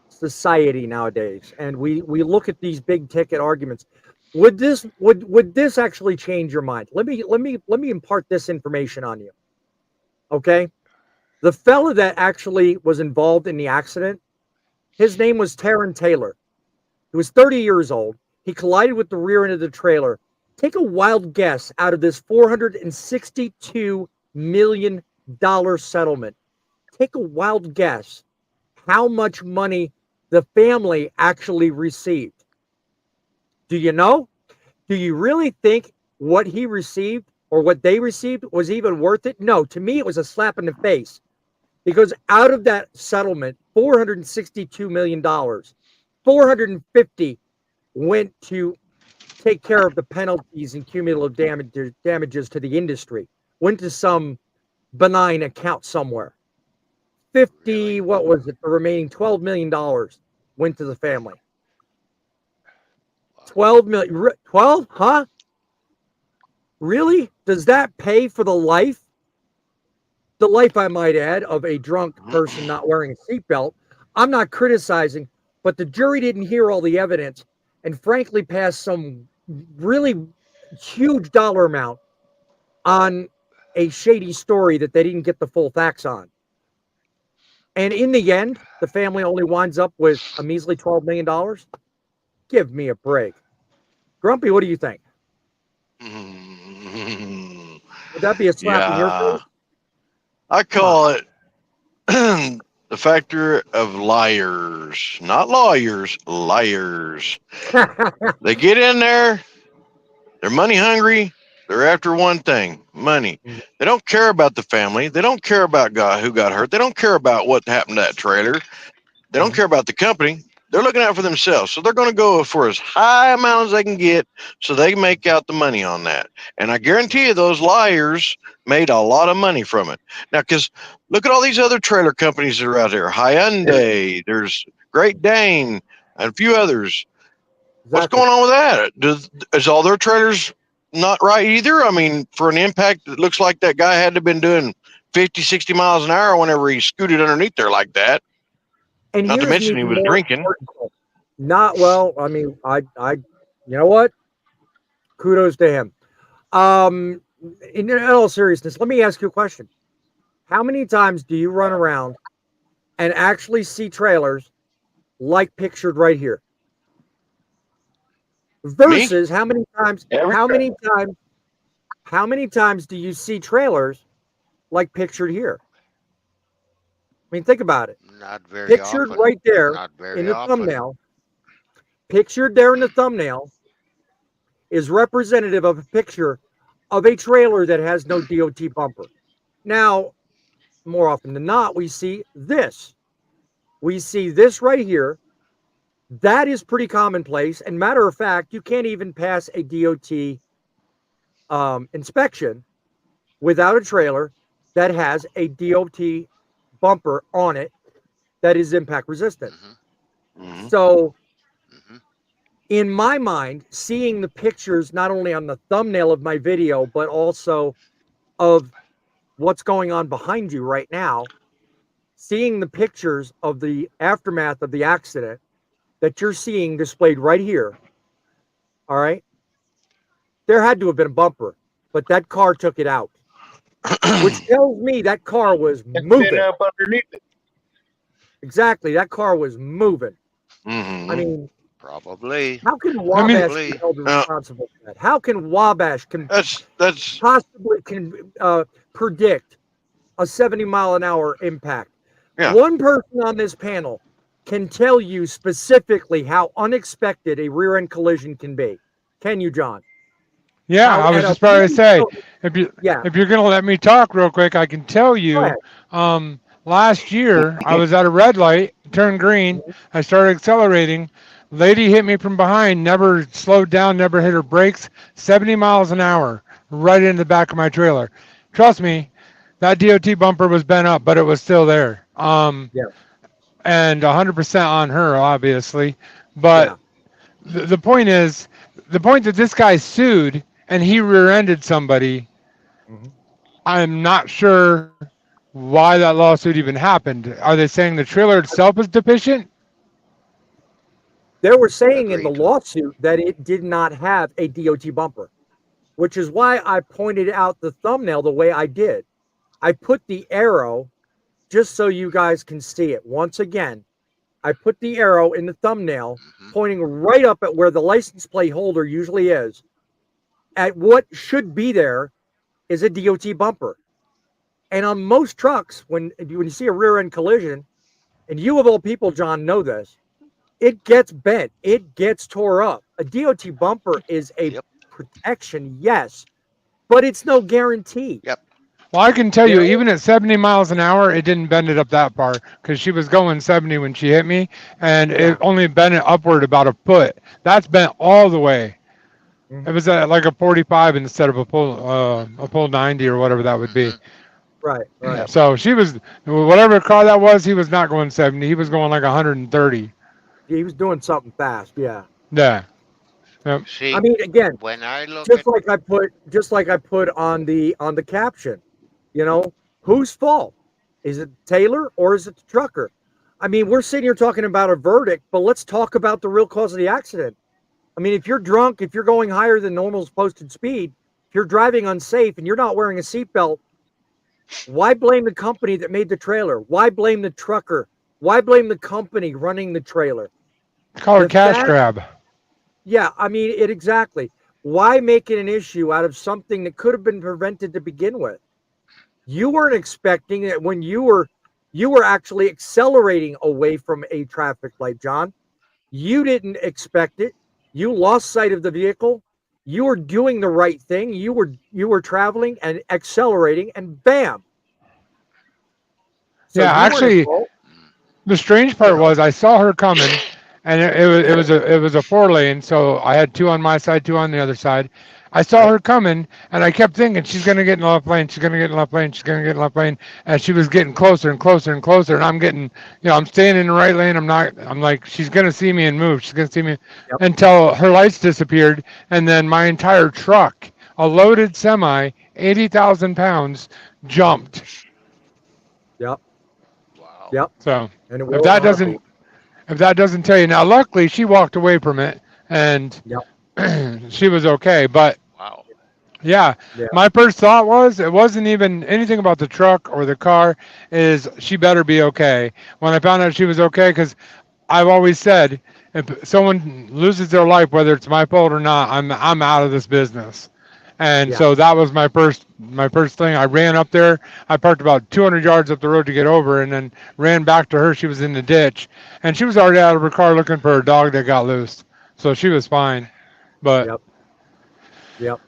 S1: society nowadays, and we look at these big ticket arguments. Would this actually change your mind? Let me impart this information on you. Okay, the fella that actually was involved in the accident, his name was Taryn Taylor. He was 30 years old. He collided with the rear end of the trailer. Take a wild guess out of this $462 million settlement. Take a wild guess how much money the family actually received. Do you know? Do you really think what he received or what they received was even worth it? No, to me, it was a slap in the face, because out of that settlement, $462 million, 450 went to take care of the penalties and cumulative damages to the industry, went to some benign account somewhere. 50, what was it? The remaining $12 million went to the family. 12 million, 12, huh? Really? Does that pay for the life? The life, I might add, of a drunk person not wearing a seatbelt. I'm not criticizing, but the jury didn't hear all the evidence and frankly passed some really huge dollar amount on a shady story that they didn't get the full facts on. And in the end, the family only winds up with a measly $12 million. Give me a break. Grumpy, what do you think? Would that be a slap in your face?
S5: I call it the factor of liars, not lawyers, liars. They get in there, they're money hungry, they're after one thing, money. They don't care about the family. They don't care about who got hurt. They don't care about what happened to that trailer. They don't care about the company. They're looking out for themselves. So they're going to go for as high amount as they can get so they make out the money on that. And I guarantee you those liars made a lot of money from it. Now, because look at all these other trailer companies that are out there. Hyundai, there's Great Dane, and a few others. Exactly. What's going on with that? Is all their trailers not right either? I mean, for an impact, it looks like that guy had to have been doing 50, 60 miles an hour whenever he scooted underneath there like that.
S1: And
S5: not to mention he was drinking.
S1: Not well. I mean, I, you know what? Kudos to him. In all seriousness, let me ask you a question. How many times do you run around and actually see trailers like pictured right here? Versus how many times do you see trailers like pictured here? I mean, think about it.
S6: Not very
S1: pictured
S6: often.
S1: right there in the
S6: often.
S1: thumbnail. Pictured there in the thumbnail is representative of a picture of a trailer that has no DOT bumper. Now, more often than not, we see this. We see this right here. That is pretty commonplace. And matter of fact, you can't even pass a DOT inspection without a trailer that has a DOT bumper on it that is impact resistant. So in my mind, seeing the pictures not only on the thumbnail of my video, but also of what's going on behind you right now, seeing the pictures of the aftermath of the accident that you're seeing displayed right here, all right, there had to have been a bumper, but that car took it out, which tells me that car was moving.
S4: Up underneath it.
S1: Exactly, that car was moving. I mean,
S6: probably.
S1: How can Wabash be held responsible for that? How can Wabash possibly predict a 70-mile-an-hour impact?
S5: Yeah.
S1: One person on this panel can tell you specifically how unexpected a rear-end collision can be. Can you, John?
S7: Yeah, I was just about to say, if you're going to let me talk real quick, I can tell you, last year I was at a red light, turned green, I started accelerating, lady hit me from behind, never slowed down, never hit her brakes, 70 miles an hour, right in the back of my trailer. Trust me, that DOT bumper was bent up, but it was still there. And 100% on her, obviously. But the point is, the point that this guy sued and he rear-ended somebody, I'm not sure why that lawsuit even happened. Are they saying the trailer itself is deficient?
S1: They were saying in the lawsuit that it did not have a DOT bumper, which is why I pointed out the thumbnail the way I did. I put the arrow just so you guys can see it. Once again, I put the arrow in the thumbnail pointing right up at where the license plate holder usually is. At what should be there is a DOT bumper. And on most trucks, when you see a rear end collision, and you of all people, John, know this, it gets bent, it gets tore up. A DOT bumper is a protection, yes, but it's no guarantee.
S6: Yep.
S7: Well, I can tell you, even at 70 miles an hour, it didn't bend it up that far because she was going 70 when she hit me, and it only bent it upward about a foot. That's bent all the way. It was like a 45 instead of a full 90 or whatever that would be.
S1: Right.
S7: So she was, whatever car that was, he was not going 70. He was going like 130.
S1: He was doing something fast. Yeah.
S7: Yeah. Yep.
S6: See,
S1: I mean, again,
S6: when I look
S1: just like I put on the caption, whose fault? Is it Taylor or is it the trucker? I mean, we're sitting here talking about a verdict, but let's talk about the real cause of the accident. I mean, if you're drunk, if you're going higher than normal's posted speed, if you're driving unsafe and you're not wearing a seatbelt, why blame the company that made the trailer? Why blame the trucker? Why blame the company running the trailer?
S7: Call it cash grab.
S1: Yeah, I mean, exactly. Why make it an issue out of something that could have been prevented to begin with? You weren't expecting it when you were actually accelerating away from a traffic light, John. You didn't expect it. You lost sight of the vehicle. You were doing the right thing. You were traveling and accelerating, and bam. So
S7: yeah, actually, the strange part was I saw her coming, and it was a 4-lane, so I had 2 on my side, 2 on the other side. I saw her coming, and I kept thinking she's gonna get in the left lane. She's gonna get in the left lane. She's gonna get in the left lane, and she was getting closer and closer and closer. And I'm getting, I'm staying in the right lane. I'm like, she's gonna see me and move. She's gonna see me until her lights disappeared, and then my entire truck, a loaded semi, 80,000 pounds, jumped.
S1: Yep.
S6: Wow.
S1: Yep.
S7: So if that doesn't tell you, now luckily she walked away from it, and she was okay, but.
S6: Wow.
S7: Yeah, my first thought was it wasn't even anything about the truck or the car. Is she better be okay? When I found out she was okay, because I've always said if someone loses their life, whether it's my fault or not, I'm out of this business. And so that was my first thing. I ran up there. I parked about 200 yards up the road to get over, and then ran back to her. She was in the ditch, and she was already out of her car looking for her dog that got loose. So she was fine, but.
S1: Yep.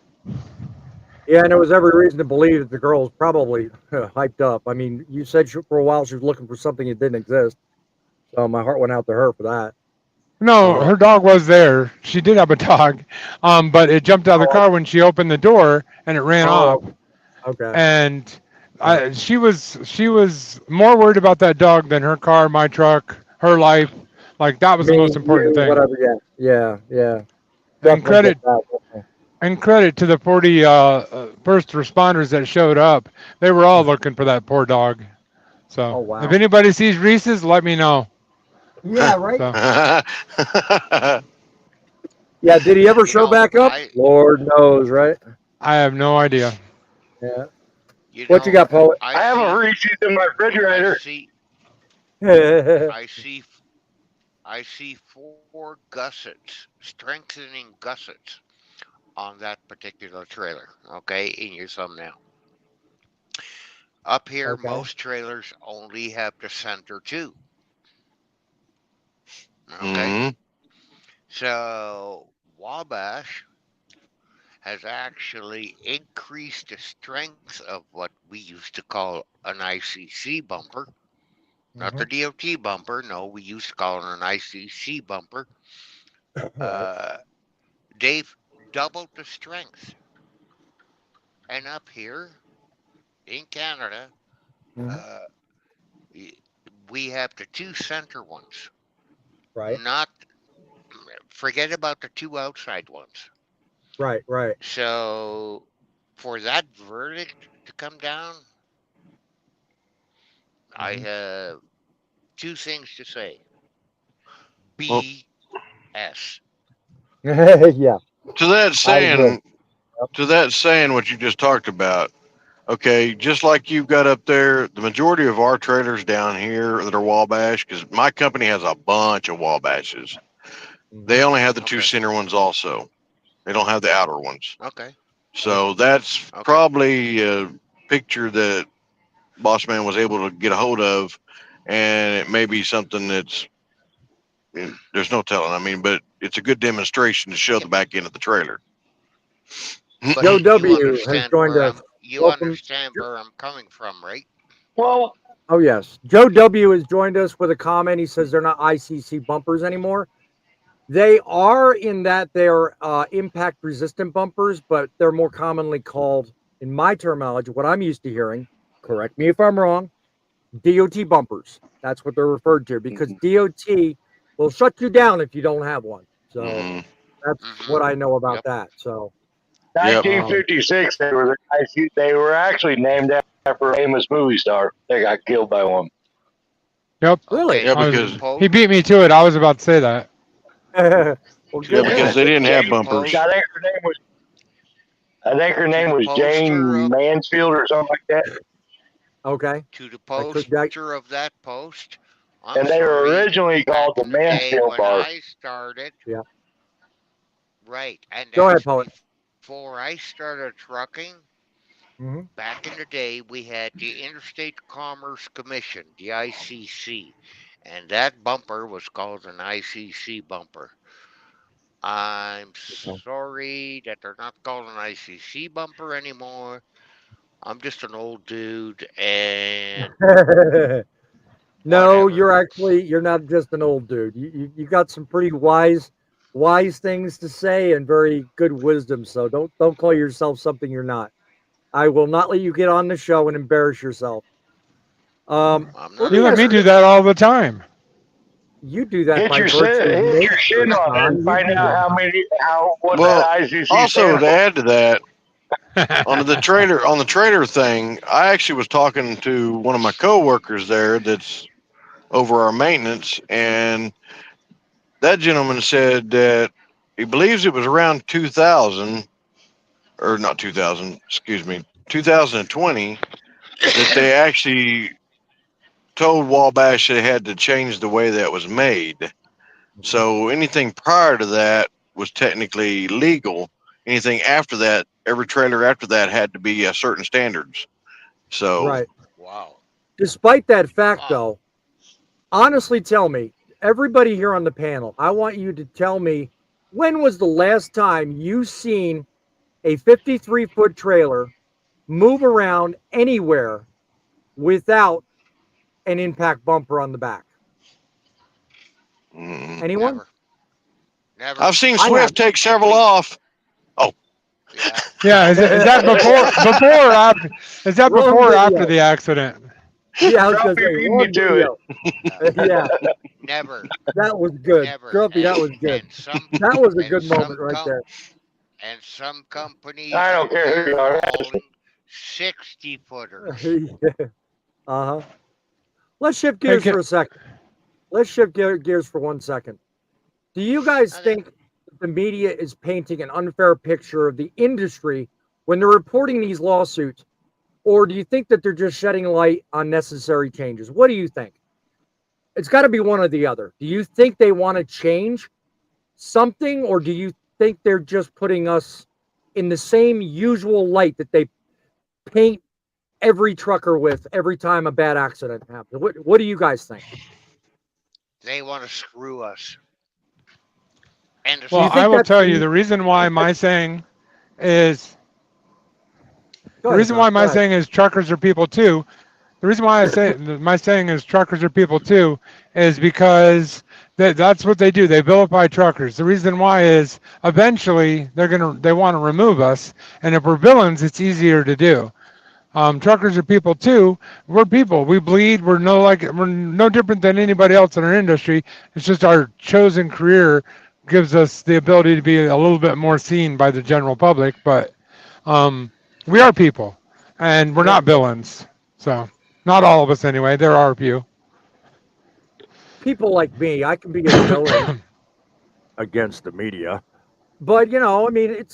S1: Yeah, and there was every reason to believe that the girl was probably hyped up. I mean, you said for a while she was looking for something that didn't exist. So my heart went out to her for that.
S7: No, her dog was there. She did have a dog, but it jumped out of the car when she opened the door and it ran off.
S1: Okay.
S7: And she was more worried about that dog than her car, my truck, her life. Like that was the most important thing.
S1: Whatever. Yeah.
S7: And credit to the 40 first responders that showed up. They were all looking for that poor dog. So if anybody sees Reese's, let me know.
S1: Yeah, right. Yeah, did he ever show back up? Lord knows, right?
S7: I have no idea.
S1: Yeah. What you got, Poet?
S4: I have a Reese's in my refrigerator.
S6: I see 4 gussets, strengthening gussets on that particular trailer, okay, in your thumbnail. Up here, most trailers only have the center 2. Okay. So Wabash has actually increased the strength of what we used to call an ICC bumper. Not the DOT bumper. No, we used to call it an ICC bumper. They've doubled the strength. And up here in Canada, we have the 2 center ones.
S1: Right.
S6: Forget about the 2 outside ones.
S1: Right.
S6: So for that verdict to come down, I have 2 things to say. BS.
S1: Yeah.
S5: To that saying what you just talked about, okay, just like you've got up there, the majority of our trailers down here that are Wabash, because my company has a bunch of Wabashes. They only have the 2 center ones also. They don't have the outer ones.
S6: Okay.
S5: So that's probably a picture that Boss Man was able to get a hold of, and it may be something that's, there's no telling. I mean, but it's a good demonstration to show the back end of the trailer.
S6: But
S1: Joe
S6: you
S1: W. has
S6: understand
S1: joined
S6: where
S1: us.
S6: you
S1: Welcome.
S6: understand where I'm coming from, right?
S4: Well,
S1: Oh, yes. Joe W. has joined us with a comment. He says they're not ICC bumpers anymore. They are, in that they're impact resistant bumpers, but they're more commonly called, in my terminology, what I'm used to hearing, correct me if I'm wrong, DOT bumpers. That's what they're referred to, because DOT will shut you down if you don't have one. So that's what I know about that. So
S4: 1956, they were actually named after a famous movie star. They got killed by one.
S7: Yep.
S1: Really?
S6: Okay,
S5: Yeah, because
S7: he beat me to it. I was about to say that.
S1: Well,
S5: yeah, because they didn't have bumpers.
S4: I think her name was Jane Mansfield or something like that.
S1: Okay.
S6: To the poster of that post.
S4: And they were originally called the Mansfield
S6: when
S4: Bar.
S6: I started.
S1: Yeah.
S6: Right. And
S1: Go ahead,
S6: that's
S1: Poet.
S6: before I started trucking. Back in the day, we had the Interstate Commerce Commission, the ICC, and that bumper was called an ICC bumper. I'm sorry that they're not called an ICC bumper anymore. I'm just an old dude, and
S1: No,
S6: whatever.
S1: you're not just an old dude. You got some pretty wise things to say and very good wisdom. So don't call yourself something you're not. I will not let you get on the show and embarrass yourself.
S6: I'm not
S7: You let me do that all the time.
S1: You do that
S4: Hit
S1: by
S4: your
S1: virtue of
S4: hit your shin
S1: nature,
S4: on it and
S1: Son.
S4: find out what
S5: Well,
S4: that ICC
S5: also
S4: stands
S5: to
S4: for.
S5: add to that, on the trailer thing, I actually was talking to one of my coworkers there that's over our maintenance, and that gentleman said that he believes it was around 2000, or not 2000, excuse me, 2020, that they actually told Wabash they had to change the way that was made. So anything prior to that was technically legal. Anything after that, every trailer after that had to be certain standards. So
S1: Right.
S6: Wow.
S1: Despite that fact, though, honestly, tell me, everybody here on the panel, I want you to tell me, when was the last time you seen a 53-foot trailer move around anywhere without an impact bumper on the back? Anyone?
S6: Never.
S5: I've seen Swift take several off. Oh,
S6: Yeah.
S7: Yeah, is that before or after? Is that
S1: Wrong
S7: before or
S1: video.
S7: after the accident?
S1: Yeah, I was gonna
S4: Grumpy
S1: say
S4: beat
S1: wrong
S4: me to
S1: video. Yeah,
S6: Never.
S1: that was good.
S6: Never.
S1: Grumpy, that was good. That was a good moment right there.
S6: And some companies
S4: I don't care who you are.
S6: hauling 60 footers.
S1: Uh-huh. Let's shift
S7: Hey,
S1: gears for a second. Let's shift gears for 1 second. Do you guys think the media is painting an unfair picture of the industry when they're reporting these lawsuits, or do you think that they're just shedding light on necessary changes? What do you think? It's got to be one or the other. Do you think they want to change something, or do you think they're just putting us in the same usual light that they paint every trucker with every time a bad accident happens? What do you guys think?
S6: They want to screw us.
S7: Well, I will tell you the reason why my saying is truckers are people too. The reason why I say my saying is truckers are people too is because that's what they do. They vilify truckers. The reason why is eventually they want to remove us, and if we're villains, it's easier to do. Truckers are people too. We're people. We bleed. We're no different than anybody else in our industry. It's just our chosen career gives us the ability to be a little bit more seen by the general public. But we are people, and we're not villains. So not all of us anyway. There are a few.
S1: People like me, I can be a villain against the media. But, I mean,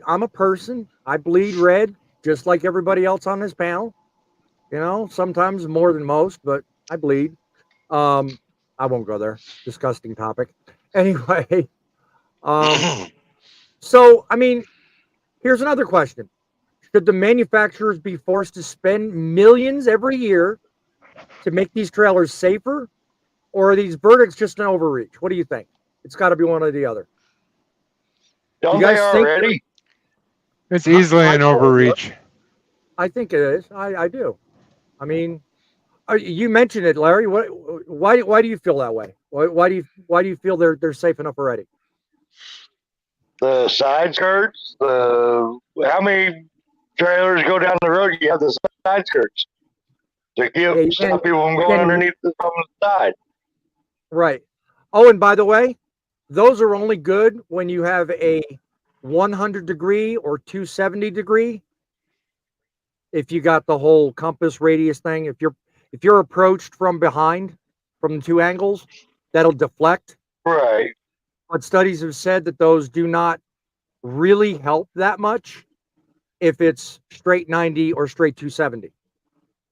S1: I'm a person. I bleed red just like everybody else on this panel. Sometimes more than most, but I bleed. I won't go there. Disgusting topic. Anyway, so, I mean, here's another question. Should the manufacturers be forced to spend millions every year to make these trailers safer? Or are these verdicts just an overreach? What do you think? It's got to be one or the other.
S4: Don't they already?
S7: It's easily an overreach.
S1: I think it is. I do. I mean, you mentioned it, Larry. Why do you feel that way? Why do you feel they're safe enough already?
S4: The side skirts. How many trailers go down the road? You have the side skirts to stop people from going underneath from the side.
S1: Right. Oh, and by the way, those are only good when you have a 100-degree or 270-degree. If you got the whole compass radius thing, if you're approached from behind, from the two angles, that'll deflect.
S4: Right.
S1: But studies have said that those do not really help that much if it's straight 90 or straight 270.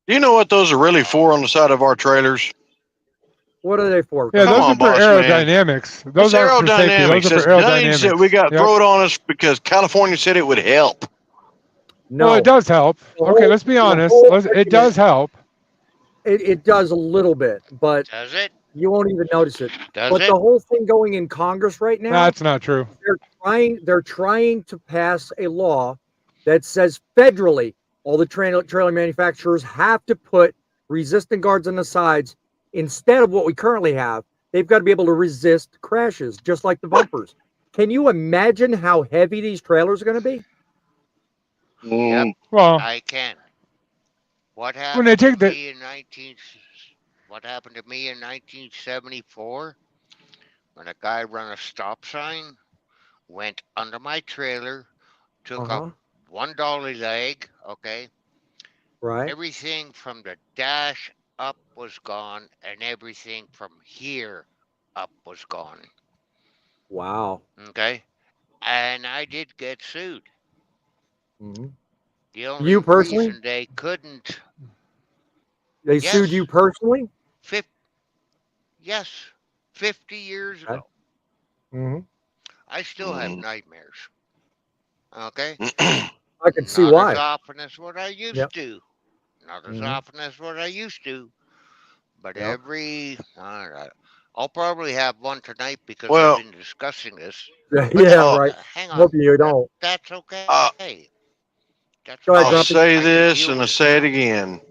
S5: Do you know what those are really for on the side of our trailers?
S1: What are they for?
S7: Yeah, those are for aerodynamics. Those are
S5: aerodynamics.
S7: Those are for aerodynamics.
S5: That we got thrown on us because California said it would help.
S1: No,
S7: well, it does help. Okay, let's be honest. It does help.
S1: It does a little bit, but
S6: does it?
S1: You won't even notice it.
S6: Does
S1: but
S6: it?
S1: The whole thing going in Congress right now.
S7: That's not true.
S1: They're trying to pass a law that says federally all the trailer manufacturers have to put resistant guards on the sides instead of what we currently have. They've got to be able to resist crashes, just like the bumpers. Can you imagine how heavy these trailers are going to be?
S6: Yep.
S7: Well,
S6: I can. What happened What happened to me in 1974 when a guy ran a stop sign, went under my trailer, took up one dolly leg, okay?
S1: Right.
S6: Everything from the dash up was gone, and everything from here up was gone.
S1: Wow.
S6: Okay? And I did get sued.
S1: Mm-hmm.
S6: The only
S1: you personally?
S6: reason they couldn't.
S1: They sued you personally?
S6: 50 years ago.
S1: Mm-hmm.
S6: I still have nightmares. Okay?
S1: I can see
S6: Not
S1: why.
S6: as often as what I used to. Not as often as what I used to. But I'll probably have one tonight because I've been discussing this.
S1: Right.
S6: Hang on.
S1: Hope you don't.
S6: That's okay.
S5: I'll say this and I'll say it again.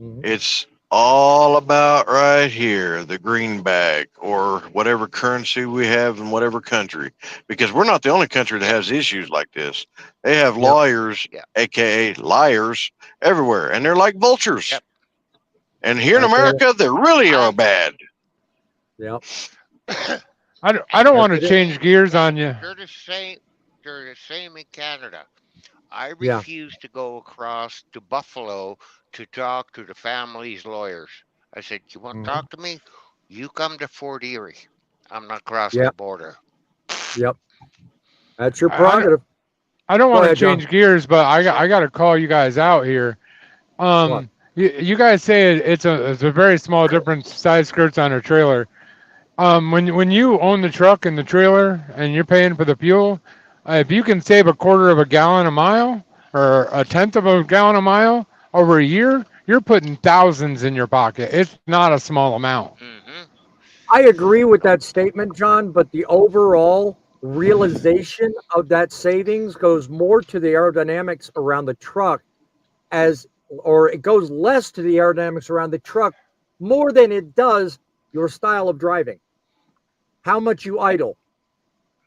S1: Mm-hmm.
S5: It's all about right here, the green bag or whatever currency we have in whatever country, because we're not the only country that has issues like this. They have lawyers, aka liars, everywhere, and they're like vultures.
S6: Yep.
S5: And here in America, they really are bad.
S1: Yep.
S7: I don't want to change gears on you.
S6: They're the same. They're the same in Canada. I refuse to go across to Buffalo to talk to the family's lawyers. I said, you want to talk to me? You come to Fort Erie. I'm not crossing the border.
S1: Yep. That's your prerogative.
S7: I don't want to change gears, but I got to call you guys out here. You guys say it's a very small difference size skirts on a trailer. When you own the truck and the trailer and you're paying for the fuel, if you can save a quarter of a gallon a mile or a tenth of a gallon a mile over a year, you're putting thousands in your pocket. It's not a small amount.
S6: Mm-hmm.
S1: I agree with that statement, John, but the overall realization of that savings goes more to the aerodynamics around the truck or it goes less to the aerodynamics around the truck more than it does your style of driving. How much you idle.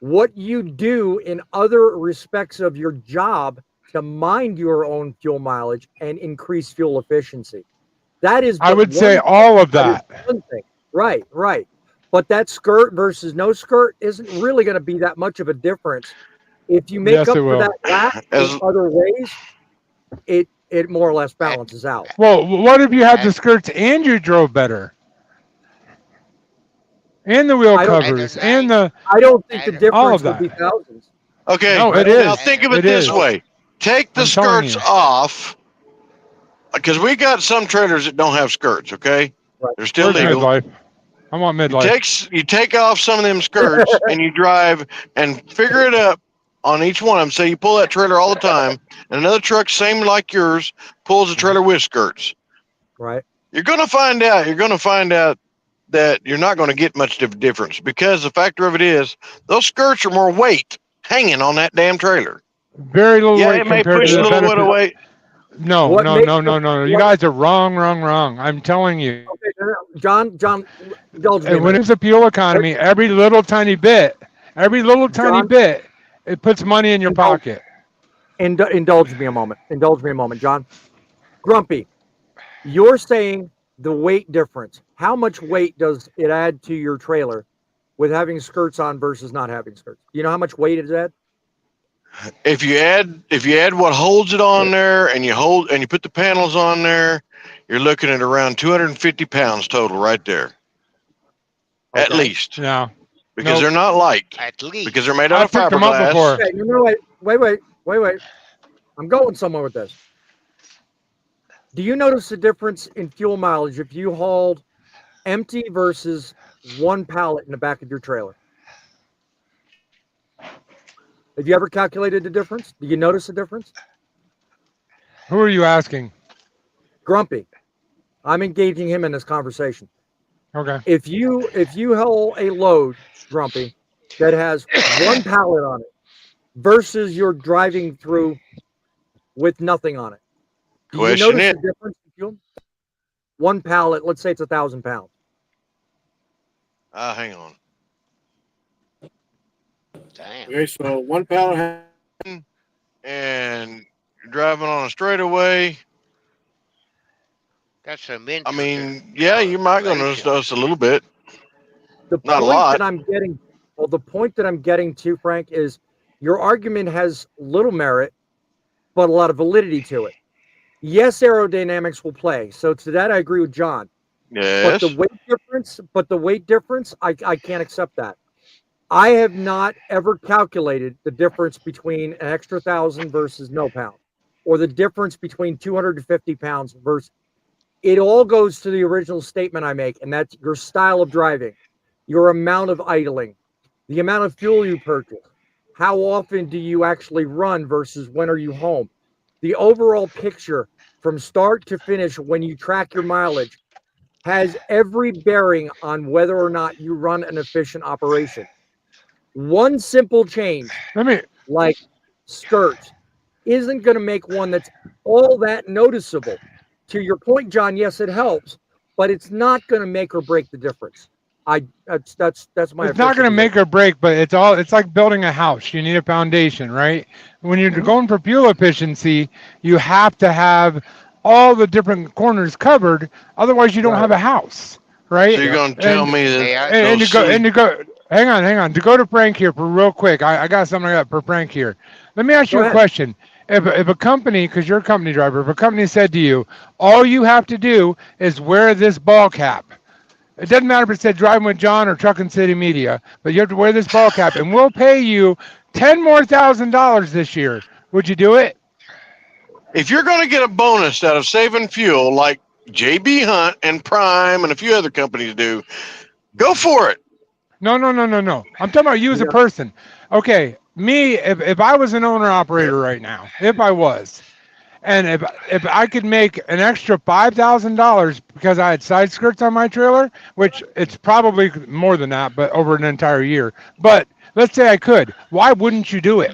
S1: What you do in other respects of your job to mind your own fuel mileage and increase fuel efficiency. That is,
S7: I would say all of that.
S1: One thing. Right. But that skirt versus no skirt isn't really going to be that much of a difference. If you make up for that gap in other ways, it more or less balances out.
S7: Well, what if you had the skirts and you drove better? And the wheel covers, and the...
S1: I don't think the difference would be thousands.
S5: Okay,
S7: no, it is.
S5: Now think of it this way. Take the skirts off, because we got some trailers that don't have skirts, okay?
S1: Right.
S5: They're still legal.
S7: Midlife? I want midlife.
S5: You take off some of them skirts, and you drive, and figure it up on each one of them. Say you pull that trailer all the time, and another truck, same like yours, pulls a trailer with skirts.
S1: Right.
S5: You're going to find out that you're not going to get much of a difference, because the factor of it is those skirts are more weight hanging on that damn trailer.
S7: Very little weight
S5: it may
S7: compared
S5: push
S7: to
S5: a
S7: the
S5: little bit
S7: benefit.
S5: away.
S7: No. You guys are wrong. I'm telling you.
S1: Okay, John, indulge me.
S7: And when it's a fuel economy, every little tiny bit, it puts money in your pocket.
S1: Indulge me a moment, John. Grumpy, you're saying the weight difference. How much weight does it add to your trailer with having skirts on versus not having skirts? You know how much weight it adds?
S5: If you add what holds it on there, and you put the panels on there, you're looking at around 250 pounds total right there. Okay. At least.
S7: Yeah.
S5: Because they're not light.
S6: At least.
S5: Because they're made out of
S7: picked them up
S5: fiberglass.
S7: before.
S1: Okay, no, wait. I'm going somewhere with this. Do you notice the difference in fuel mileage if you hauled empty versus one pallet in the back of your trailer? Have you ever calculated the difference? Do you notice the difference?
S7: Who are you asking?
S1: Grumpy. I'm engaging him in this conversation.
S7: Okay.
S1: If you haul a load, Grumpy, that has one pallet on it versus you're driving through with nothing on it, do you notice the difference in fuel? One pallet, let's say it's 1,000 pounds.
S5: Hang on.
S6: Damn.
S8: Okay, so one pallet.
S5: And you're driving on a straightaway.
S6: That's some
S5: I mean, yeah, you might go notice us a little bit. Not a lot.
S1: The point that I'm getting to, Frank, is your argument has little merit, but a lot of validity to it. Yes, aerodynamics will play. So to that, I agree with John.
S5: Yes.
S1: But the weight difference, I can't accept that. I have not ever calculated the difference between an extra 1,000 versus no pound, or the difference between 250 pounds versus. It all goes to the original statement I make, and that's your style of driving, your amount of idling, the amount of fuel you purchase, how often do you actually run versus when are you home. The overall picture from start to finish when you track your mileage has every bearing on whether or not you run an efficient operation. One simple change, like skirts, isn't going to make one that's all that noticeable. To your point, John, yes, it helps, but it's not going to make or break the difference. That's my.
S7: It's not going to make or break, but it's like building a house. You need a foundation, right? When you're going for fuel efficiency, you have to have all the different corners covered. Otherwise, you don't have a house, right?
S5: So you're going to tell me
S7: that? Hang on. To go to Frank here for real quick, I got something for Frank here. Let me ask you a question. If a company, because you're a company driver, if a company said to you, all you have to do is wear this ball cap. It doesn't matter if it said Driving with John or Truckin City Media, but you have to wear this ball cap, and we'll pay you $10,000 more this year. Would you do it?
S5: If you're going to get a bonus out of saving fuel, like JB Hunt and Prime and a few other companies do, go for it.
S7: No. I'm talking about you as a person. Okay, me, if I was an owner-operator right now, if I was, and if I could make an extra $5,000 because I had side skirts on my trailer, which it's probably more than that, but over an entire year. But let's say I could. Why wouldn't you do it?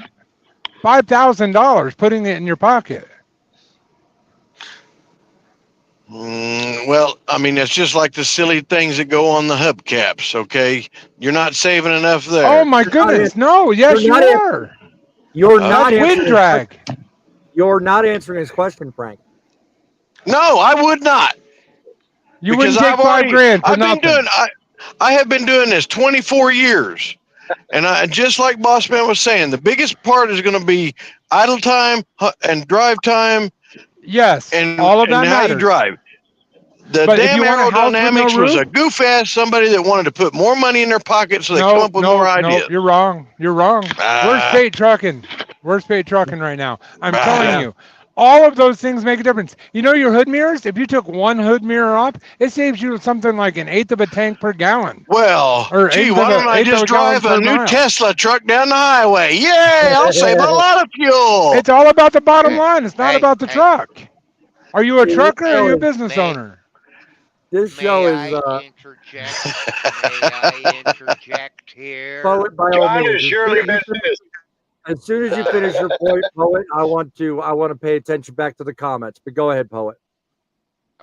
S7: $5,000, putting it in your pocket.
S5: Well, I mean, it's just like the silly things that go on the hubcaps, okay? You're not saving enough there.
S7: Oh, my goodness. No, yes, you are.
S1: You're not
S7: wind drag.
S1: You're not answering his question, Frank.
S5: No, I would not.
S7: You wouldn't take $5,000 for nothing.
S5: I have been doing this 24 years. And just like Boss Man was saying, the biggest part is going to be idle time and drive time.
S7: Yes,
S5: and
S7: all of that
S5: and how
S7: matters.
S5: you drive. The damn aerodynamics was a goof ass somebody that wanted to put more money in their pocket so they come up with more ideas.
S7: No, you're wrong. Worst paid trucking right now. I'm telling you. All of those things make a difference. You know your hood mirrors? If you took one hood mirror off, it saves you something like 1/8 of a tank per gallon.
S5: Well, gee, why don't I just drive a new Tesla truck down the highway? Yay, I'll save a lot of fuel.
S7: It's all about the bottom line. It's not about the truck. Are you a trucker or are you a business owner?
S1: This show is.
S6: May I interject here?
S4: John has surely been busy.
S1: As soon as you finish your point, Poet, I want to pay attention back to the comments. But go ahead, Poet.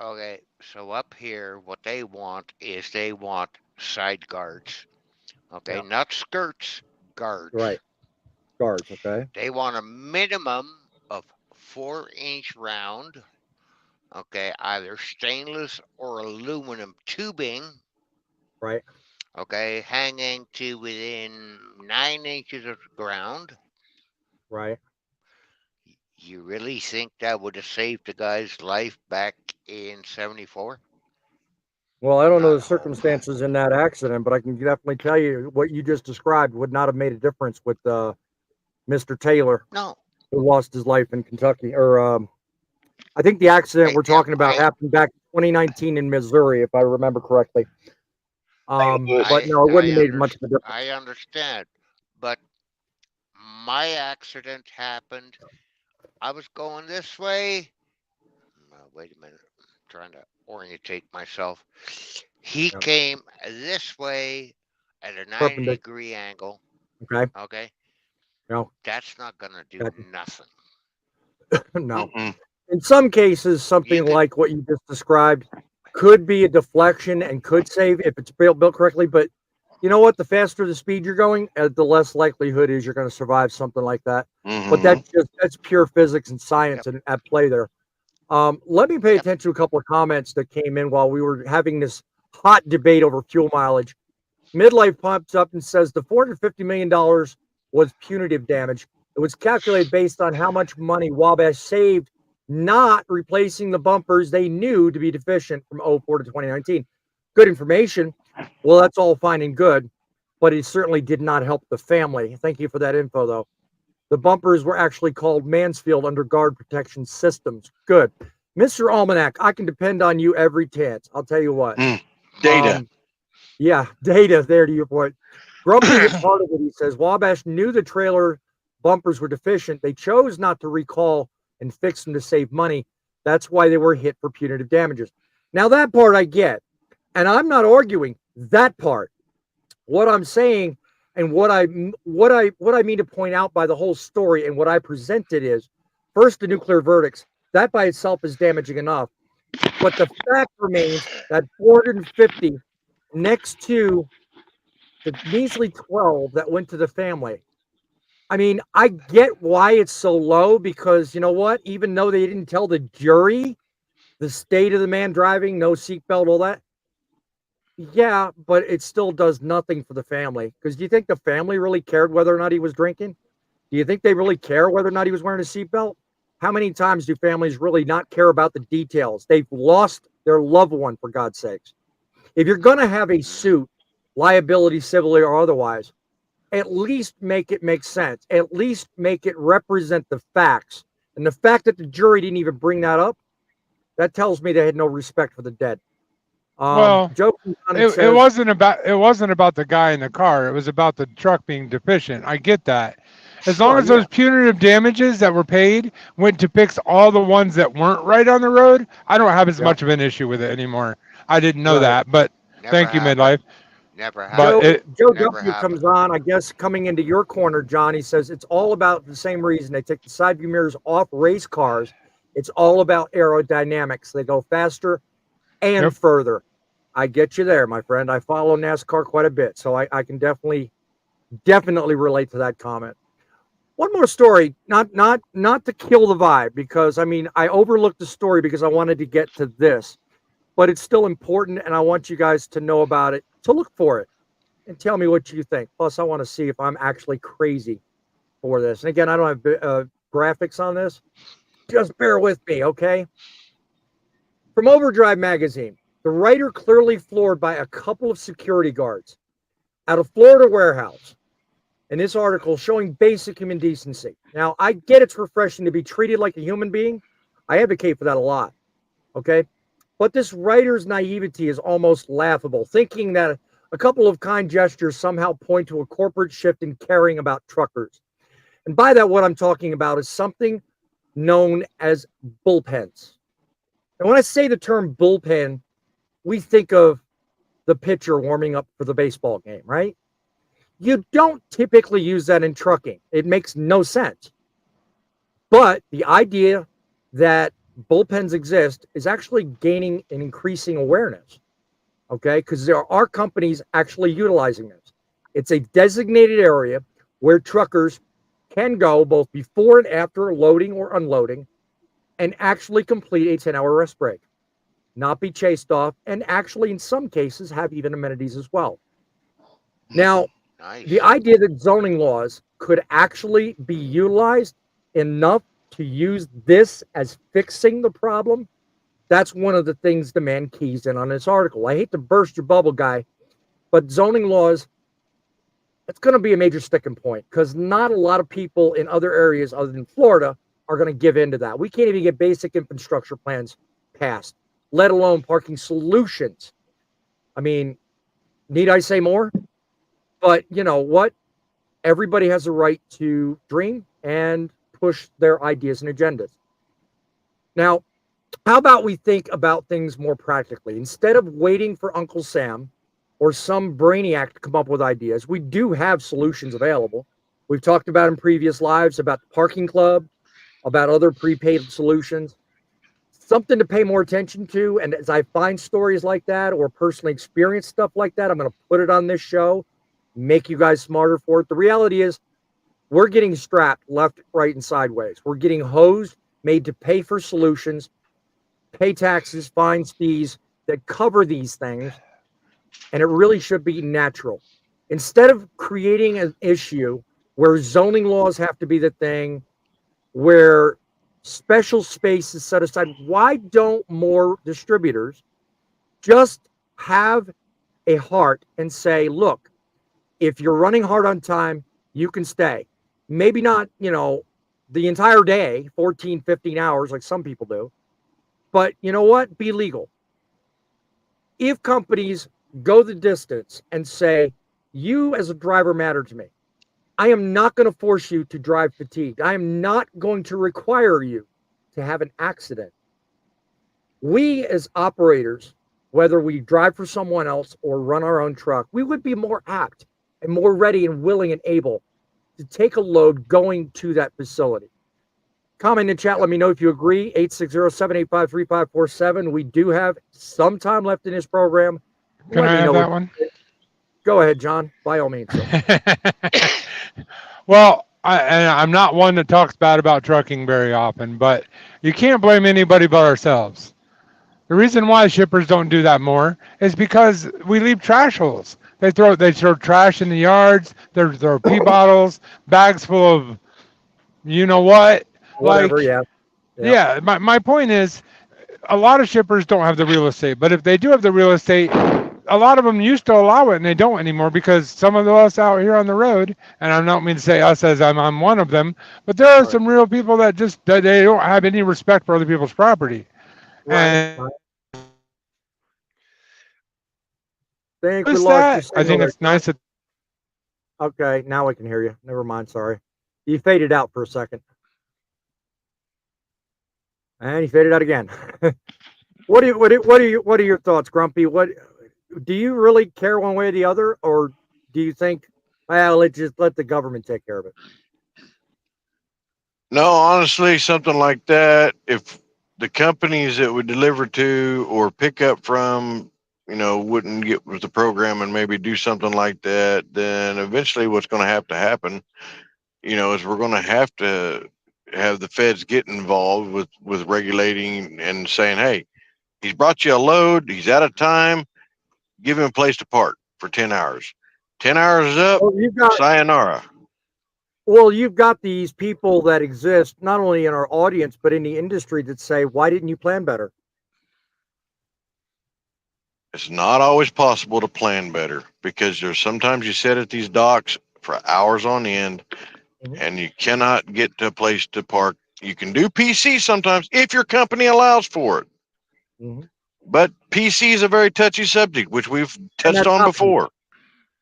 S6: Okay, so up here, what they want is they want side guards. Okay, not skirts, guards.
S1: Right. Guards, okay.
S6: They want a minimum of 4-inch round, okay, either stainless or aluminum tubing,
S1: Right.
S6: okay, hanging to within 9 inches of the ground.
S1: Right.
S6: You really think that would have saved the guy's life back in 74?
S1: Well, I don't know
S6: Not
S1: the circumstances in that accident, but I can definitely tell you what you just described would not have made a difference with Mr. Taylor,
S6: No.
S1: who lost his life in Kentucky. Or I think the accident we're talking about happened back in 2019 in Missouri, if I remember correctly. But no, it wouldn't have made much of a difference.
S6: I understand, but my accident happened. I was going this way. Wait a minute. I'm trying to orientate myself. He came this way at a 90-degree angle.
S1: Okay.
S6: Okay.
S1: No.
S6: That's not going to do nothing.
S1: No. In some cases, something like what you just described could be a deflection and could save if it's built correctly. But you know what? The faster the speed you're going, the less likelihood is you're going to survive something like that. But that's pure physics and science at play there. Let me pay attention to a couple of comments that came in while we were having this hot debate over fuel mileage. Midlife pops up and says the $450 million was punitive damage. It was calculated based on how much money Wabash saved not replacing the bumpers they knew to be deficient from 04 to 2019. Good information. Well, that's all fine and good, but it certainly did not help the family. Thank you for that info, though. The bumpers were actually called Mansfield under guard protection systems. Good. Mr. Almanac, I can depend on you every chance. I'll tell you what.
S5: Data.
S1: Yeah, data there to your point. Grumpy part of it, he says, Wabash knew the trailer bumpers were deficient. They chose not to recall and fix them to save money. That's why they were hit for punitive damages. Now, that part I get, and I'm not arguing that part. What I'm saying and what I mean to point out by the whole story and what I presented is, first, the nuclear verdicts. That by itself is damaging enough. But the fact remains that 450 next to the measly 12 that went to the family. I mean, I get why it's so low because you know what? Even though they didn't tell the jury the state of the man driving, no seatbelt, all that. Yeah, but it still does nothing for the family. Because do you think the family really cared whether or not he was drinking? Do you think they really care whether or not he was wearing a seatbelt? How many times do families really not care about the details? They've lost their loved one, for God's sakes. If you're going to have a suit, liability, civilly or otherwise, at least make it make sense. At least make it represent the facts. And the fact that the jury didn't even bring that up, that tells me they had no respect for the dead.
S7: Well, it wasn't about the guy in the car. It was about the truck being deficient. I get that. As long as those punitive damages that were paid went to fix all the ones that weren't right on the road, I don't have as much of an issue with it anymore. I didn't know that, but thank you, Midlife.
S6: Never happened.
S1: Joe W comes on, I guess, coming into your corner, John. He says it's all about the same reason. They take the side view mirrors off race cars. It's all about aerodynamics. They go faster and further. I get you there, my friend. I follow NASCAR quite a bit, so I can definitely relate to that comment. One more story, not to kill the vibe, because I mean I overlooked the story because I wanted to get to this, but it's still important, and I want you guys to know about it, to look for it, and tell me what you think. Plus, I want to see if I'm actually crazy for this. And again, I don't have graphics on this. Just bear with me, okay? From Overdrive magazine, the writer clearly floored by a couple of security guards at a Florida warehouse. In this article showing basic human decency. Now, I get it's refreshing to be treated like a human being. I advocate for that a lot, okay? But this writer's naivety is almost laughable, thinking that a couple of kind gestures somehow point to a corporate shift in caring about truckers. And by that, what I'm talking about is something known as bullpens. And when I say the term bullpen, we think of the pitcher warming up for the baseball game, right? You don't typically use that in trucking. It makes no sense. But the idea that bullpens exist is actually gaining an increasing awareness, okay? Because there are companies actually utilizing this. It's a designated area where truckers can go both before and after loading or unloading and actually complete a 10-hour rest break, not be chased off, and actually in some cases have even amenities as well. Now,
S6: Nice.
S1: the idea that zoning laws could actually be utilized enough to use this as fixing the problem, that's one of the things the man keys in on this article. I hate to burst your bubble, guy, but zoning laws, it's going to be a major sticking point because not a lot of people in other areas other than Florida are going to give in to that. We can't even get basic infrastructure plans passed, let alone parking solutions. I mean, need I say more? But you know what? Everybody has a right to dream and push their ideas and agendas. Now, how about we think about things more practically? Instead of waiting for Uncle Sam or some brainiac to come up with ideas, we do have solutions available. We've talked about in previous lives about the parking club, about other prepaid solutions. Something to pay more attention to. And as I find stories like that or personally experience stuff like that, I'm going to put it on this show, make you guys smarter for it. The reality is we're getting strapped left, right, and sideways. We're getting hosed, made to pay for solutions, pay taxes, fines, fees that cover these things. And it really should be natural. Instead of creating an issue where zoning laws have to be the thing, where special space is set aside, why don't more distributors just have a heart and say, look, if you're running hard on time, you can stay. Maybe not, the entire day, 14, 15 hours like some people do. But you know what? Be legal. If companies go the distance and say, you as a driver matter to me, I am not going to force you to drive fatigued. I am not going to require you to have an accident. We as operators, whether we drive for someone else or run our own truck, we would be more apt and more ready and willing and able to take a load going to that facility. Comment in the chat. Let me know if you agree. 860-785-3547. We do have some time left in this program.
S7: Can I have that one?
S1: Go ahead, John. By all means.
S7: Well, I'm not one that talks bad about trucking very often, but you can't blame anybody but ourselves. The reason why shippers don't do that more is because we leave trash holes. They throw trash in the yards. They throw pee bottles, bags full of, you know what?
S1: Whatever,
S7: yeah. My point is, a lot of shippers don't have the real estate, but if they do have the real estate, a lot of them used to allow it and they don't anymore because some of us out here on the road, and I don't mean to say us as I'm one of them, but there are some real people that they don't have any respect for other people's property.
S1: Right.
S7: I think it's nice that.
S1: Okay, now I can hear you. Never mind. Sorry, you faded out for a second, and you faded out again. What are your thoughts, Grumpy? What do you really care one way or the other, or do you think, well, let's just let the government take care of it?
S5: No, honestly, something like that. If the companies that would deliver to or pick up from, wouldn't get with the program and maybe do something like that, then eventually what's going to happen, is we're going to have the feds get involved with regulating and saying, hey, he's brought you a load, he's out of time, give him a place to park for 10 hours. 10 hours is up, sayonara.
S1: Well, you've got these people that exist not only in our audience, but in the industry that say, why didn't you plan better?
S5: It's not always possible to plan better because there's sometimes you sit at these docks for hours on end and you cannot get to a place to park. You can do PC sometimes if your company allows for it. But PC is a very touchy subject, which we've touched on before.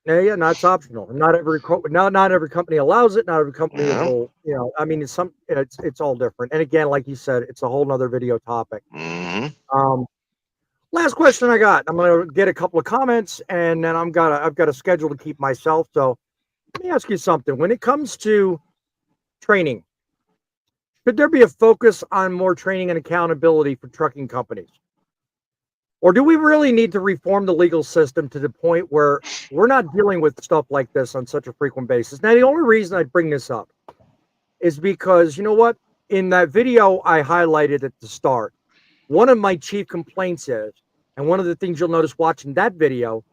S1: Yeah, no, it's optional. Not every company allows it. Not every company will, I mean, it's all different. And again, like you said, it's a whole nother video topic. Last question I got. I'm going to get a couple of comments, and then I've got a schedule to keep myself. So Let me ask you something. When it comes to training, should there be a focus on more training and accountability for trucking companies? Or do we really need to reform the legal system to the point where we're not dealing with stuff like this on such a frequent basis? Now, the only reason I bring this up is because, you know what? In that video I highlighted at the start, one of my chief complaints is, and one of the things you'll notice watching that video,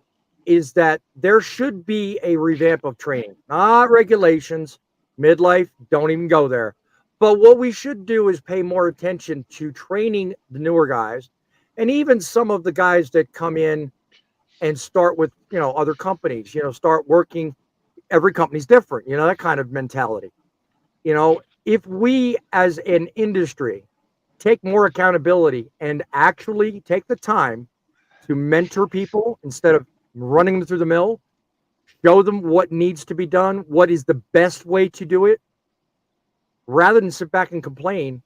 S1: is that there should be a revamp of training, not regulations. Midlife, don't even go there. But what we should do is pay more attention to training the newer guys, and even some of the guys that come in and start with, other companies, start working. Every company's different, that kind of mentality. If we as an industry take more accountability and actually take the time to mentor people instead of running them through the mill, show them what needs to be done, what is the best way to do it, rather than sit back and complain,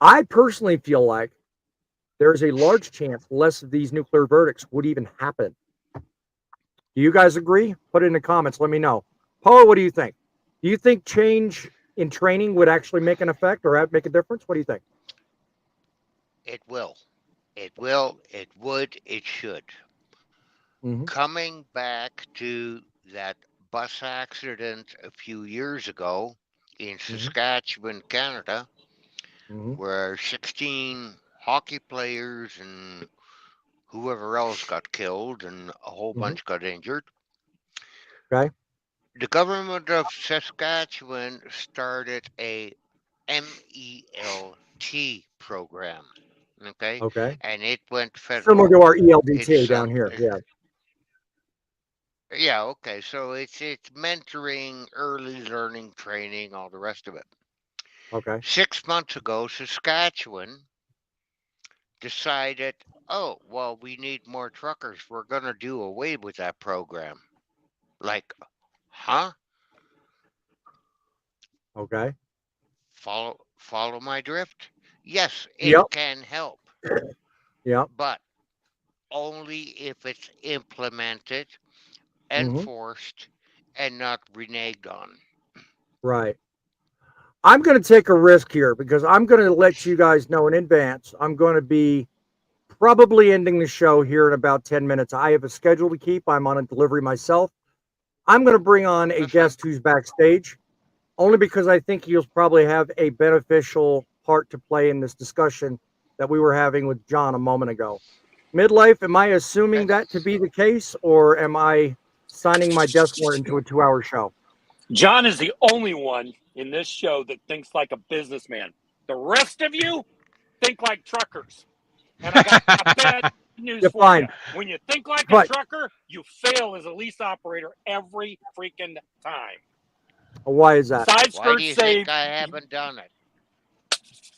S1: I personally feel like there's a large chance less of these nuclear verdicts would even happen. Do you guys agree? Put it in the comments. Let me know. Paula, what do you think? Do you think change in training would actually make an effect or make a difference? What do you think?
S6: It will. It will. It would. It should. Mm-hmm. Coming back to that bus accident a few years ago in Saskatchewan, Canada, where 16 hockey players and whoever else got killed and a whole bunch got injured.
S1: Okay.
S6: The government of Saskatchewan started a MELT program. Okay.
S1: Okay.
S6: And it went federal.
S1: Similar to our ELDT down here. Yeah.
S6: Yeah. Okay. So it's mentoring, early learning, training, all the rest of it.
S1: Okay.
S6: 6 months ago, Saskatchewan decided, oh, well, we need more truckers. We're going to do away with that program. Like, huh?
S1: Okay.
S6: Follow my drift? Yes, it can help.
S1: Yeah.
S6: But only if it's implemented, enforced, and not reneged on.
S1: Right. I'm going to take a risk here because I'm going to let you guys know in advance. I'm going to be probably ending the show here in about 10 minutes. I have a schedule to keep. I'm on a delivery myself. I'm going to bring on a guest who's backstage, only because I think he'll probably have a beneficial part to play in this discussion that we were having with John a moment ago. Midlife, am I assuming that to be the case, or am I signing my death warrant into a 2-hour show?
S8: John is the only one in this show that thinks like a businessman. The rest of you think like truckers. And I got bad news for you. When you think like a trucker, you fail as a lease operator every freaking time.
S1: Why is that?
S6: Side skirts. Why do you think I haven't done it?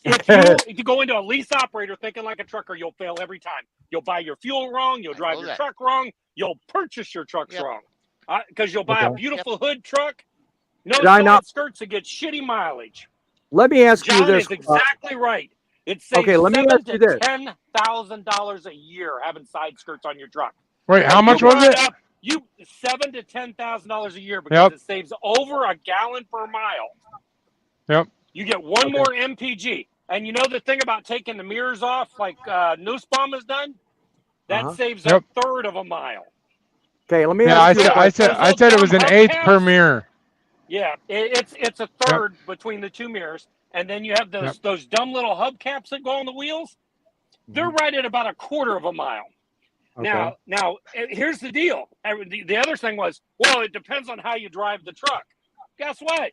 S8: If you go into a lease operator thinking like a trucker, you'll fail every time. You'll buy your fuel wrong. You'll drive your truck wrong. You'll purchase your trucks wrong. Because you'll buy a beautiful hood truck. No side skirts that get shitty mileage.
S1: Let me ask you this.
S8: John is exactly right. It saves $7,000 to $10,000 a year having side skirts on your truck.
S7: Wait, how much was it?
S8: $7,000 to $10,000 a year because it saves over a gallon per mile.
S7: Yep.
S8: You get one more MPG. And you know the thing about taking the mirrors off, like Nussbaum has done? That saves a third of a mile.
S1: Okay, let me ask you.
S7: I said it was an eighth per mirror.
S8: Yeah, it's a third between the two mirrors, and then you have those dumb little hubcaps that go on the wheels. They're right at about a quarter of a mile. Okay. Now here's the deal. The other thing was, well, it depends on how you drive the truck. Guess what?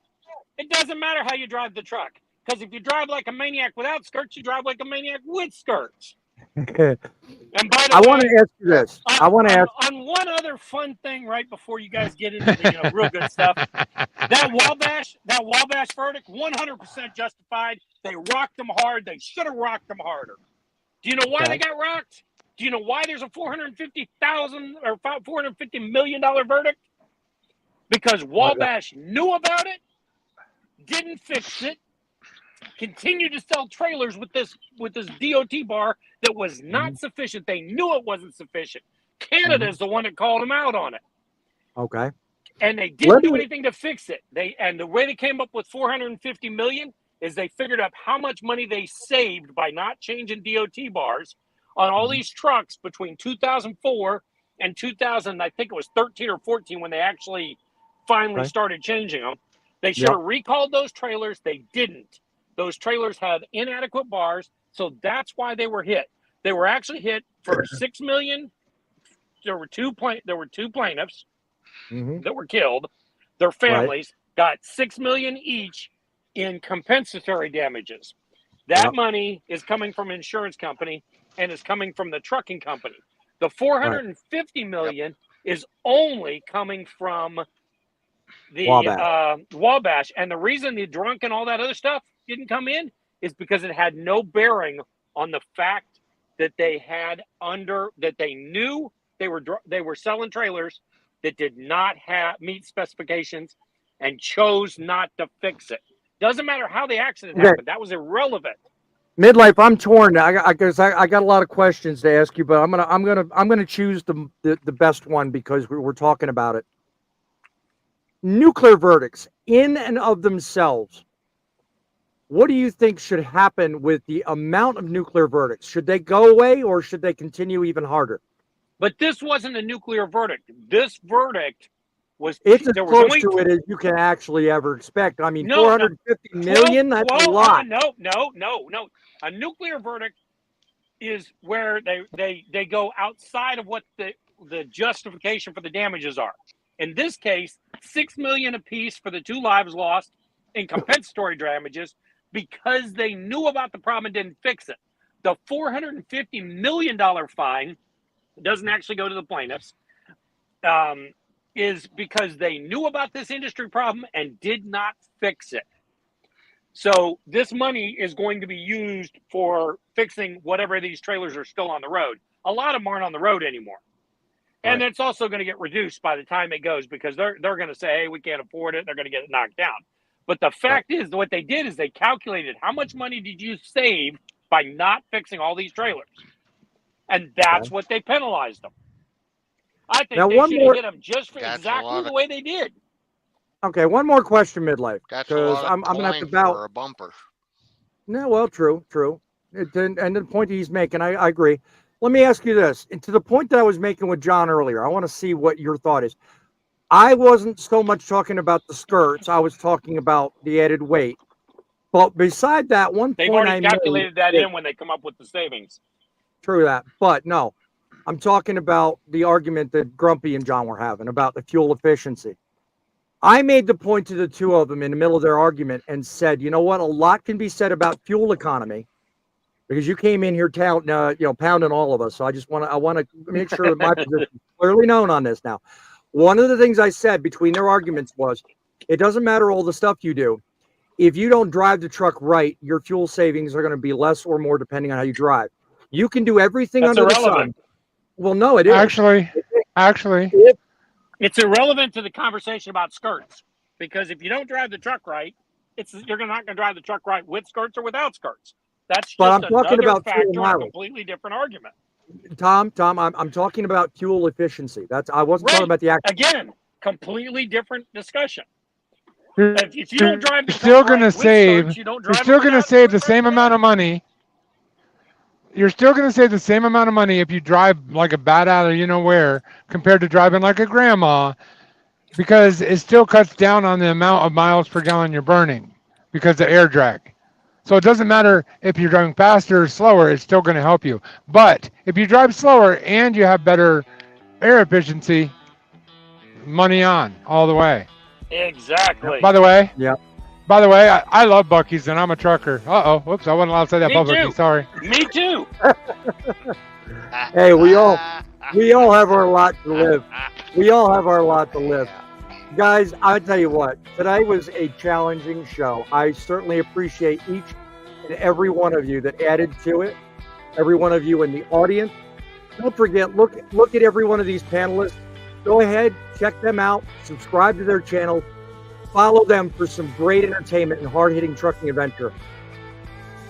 S8: It doesn't matter how you drive the truck, because if you drive like a maniac without skirts, you drive like a maniac with skirts. And by the way,
S1: I want to ask you this. I want to ask
S8: on one other fun thing right before you guys get into the real good stuff. That Wabash verdict, 100% justified. They rocked them hard. They should have rocked them harder. Do you know why they got rocked? Do you know why there's a $450,000 or $450 million verdict? Because Wabash knew about it, didn't fix it, continued to sell trailers with this DOT bar that was not sufficient. They knew it wasn't sufficient. Canada is the one that called them out on it.
S1: Okay.
S8: and they didn't do anything to fix it. And the way they came up with $450 million is they figured out how much money they saved by not changing DOT bars on all these trucks between 2004 and 2000. I think it was 13 or 14 when they actually finally started changing them. They should have recalled those trailers. They didn't. Those trailers had inadequate bars, so that's why they were hit. They were actually hit for $6 million. There were two plaintiffs that were killed. Their families got $6 million each in compensatory damages. That money is coming from insurance company and is coming from the trucking company. The $450 million is only coming from the Wabash. And the reason the drunk and all that other stuff didn't come in is because it had no bearing on the fact that they knew they were selling trailers that did not meet specifications and chose not to fix it. Doesn't matter how the accident happened. That was irrelevant.
S1: Midlife, I'm torn. I got a lot of questions to ask you, but I'm gonna choose the best one because we're talking about it. Nuclear verdicts in and of themselves. What do you think should happen with the amount of nuclear verdicts? Should they go away or should they continue even harder?
S8: But this wasn't a nuclear verdict. This verdict was...
S1: It's as close to it as you can actually ever expect. I mean, 450 million, that's a lot.
S8: No. A nuclear verdict is where they go outside of what the justification for the damages are. In this case, $6 million apiece for the 2 lives lost in compensatory damages because they knew about the problem and didn't fix it. The $450 million fine doesn't actually go to the plaintiffs, is because they knew about this industry problem and did not fix it. So this money is going to be used for fixing whatever these trailers are still on the road. A lot of them aren't on the road anymore. And it's also going to get reduced by the time it goes because they're going to say, hey, we can't afford it. They're going to get it knocked down. But the fact is, what they did is they calculated how much money did you save by not fixing all these trailers. And that's what they penalized them. I think they should have hit them just for exactly the way they did.
S1: Okay, one more question, Midlife.
S6: That's I'm going to have to for a bumper.
S1: No, well, true. And the point he's making, I agree. Let me ask you this. And to the point that I was making with John earlier, I want to see what your thought is. I wasn't so much talking about the skirts. I was talking about the added weight. But beside that,
S8: they've already calculated that in when they come up with the savings.
S1: True that. But no, I'm talking about the argument that Grumpy and John were having about the fuel efficiency. I made the point to the two of them in the middle of their argument and said, you know what? A lot can be said about fuel economy because you came in here pounding all of us. So I want to make sure that my position is clearly known on this now. One of the things I said between their arguments was, it doesn't matter all the stuff you do. If you don't drive the truck right, your fuel savings are going to be less or more depending on how you drive. You can do everything under the sun. Well, no, it is.
S7: Actually.
S8: It's irrelevant to the conversation about skirts because if you don't drive the truck right, you're not going to drive the truck right with skirts or without skirts. That's just another factor in a completely different argument.
S1: Tom, I'm talking about fuel efficiency. I wasn't talking about the actual.
S8: Again, completely different discussion. If you don't drive the truck
S7: still going to save. You're still going to save the same amount of money. You're still going to save the same amount of money if you drive like a bat out of where compared to driving like a grandma, because it still cuts down on the amount of miles per gallon you're burning because of air drag. So it doesn't matter if you're driving faster or slower, it's still going to help you. But if you drive slower and you have better air efficiency, money on all the way.
S8: Exactly.
S7: By the way, I love Buc-ee's and I'm a trucker. Whoops, I wasn't allowed to say that publicly. Sorry.
S8: Me too.
S1: Hey, we all have our lot to live. We all have our lot to live. Guys, I tell you what, today was a challenging show. I certainly appreciate each and every one of you that added to it. Every one of you in the audience. Don't forget, look at every one of these panelists. Go ahead, check them out, subscribe to their channel, follow them for some great entertainment and hard-hitting trucking adventure.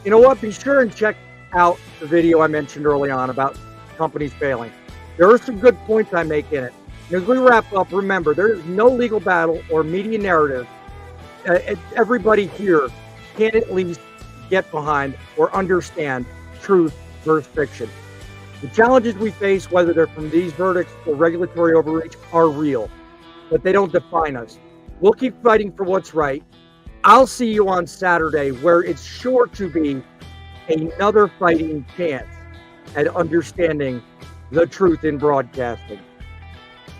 S1: You know what? Be sure and check out the video I mentioned early on about companies failing. There are some good points I make in it. As we wrap up, remember, there is no legal battle or media narrative everybody here can at least get behind or understand truth versus fiction. The challenges we face, whether they're from these verdicts or regulatory overreach, are real, but they don't define us. We'll keep fighting for what's right. I'll see you on Saturday, where it's sure to be another fighting chance at understanding the truth in broadcasting.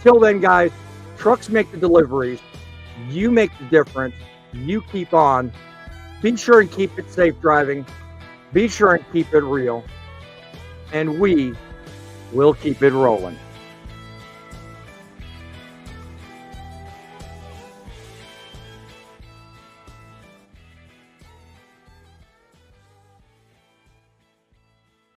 S1: Till then, guys, trucks make the deliveries. You make the difference. You keep on. Be sure and keep it safe driving. Be sure and keep it real. And we will keep it rolling.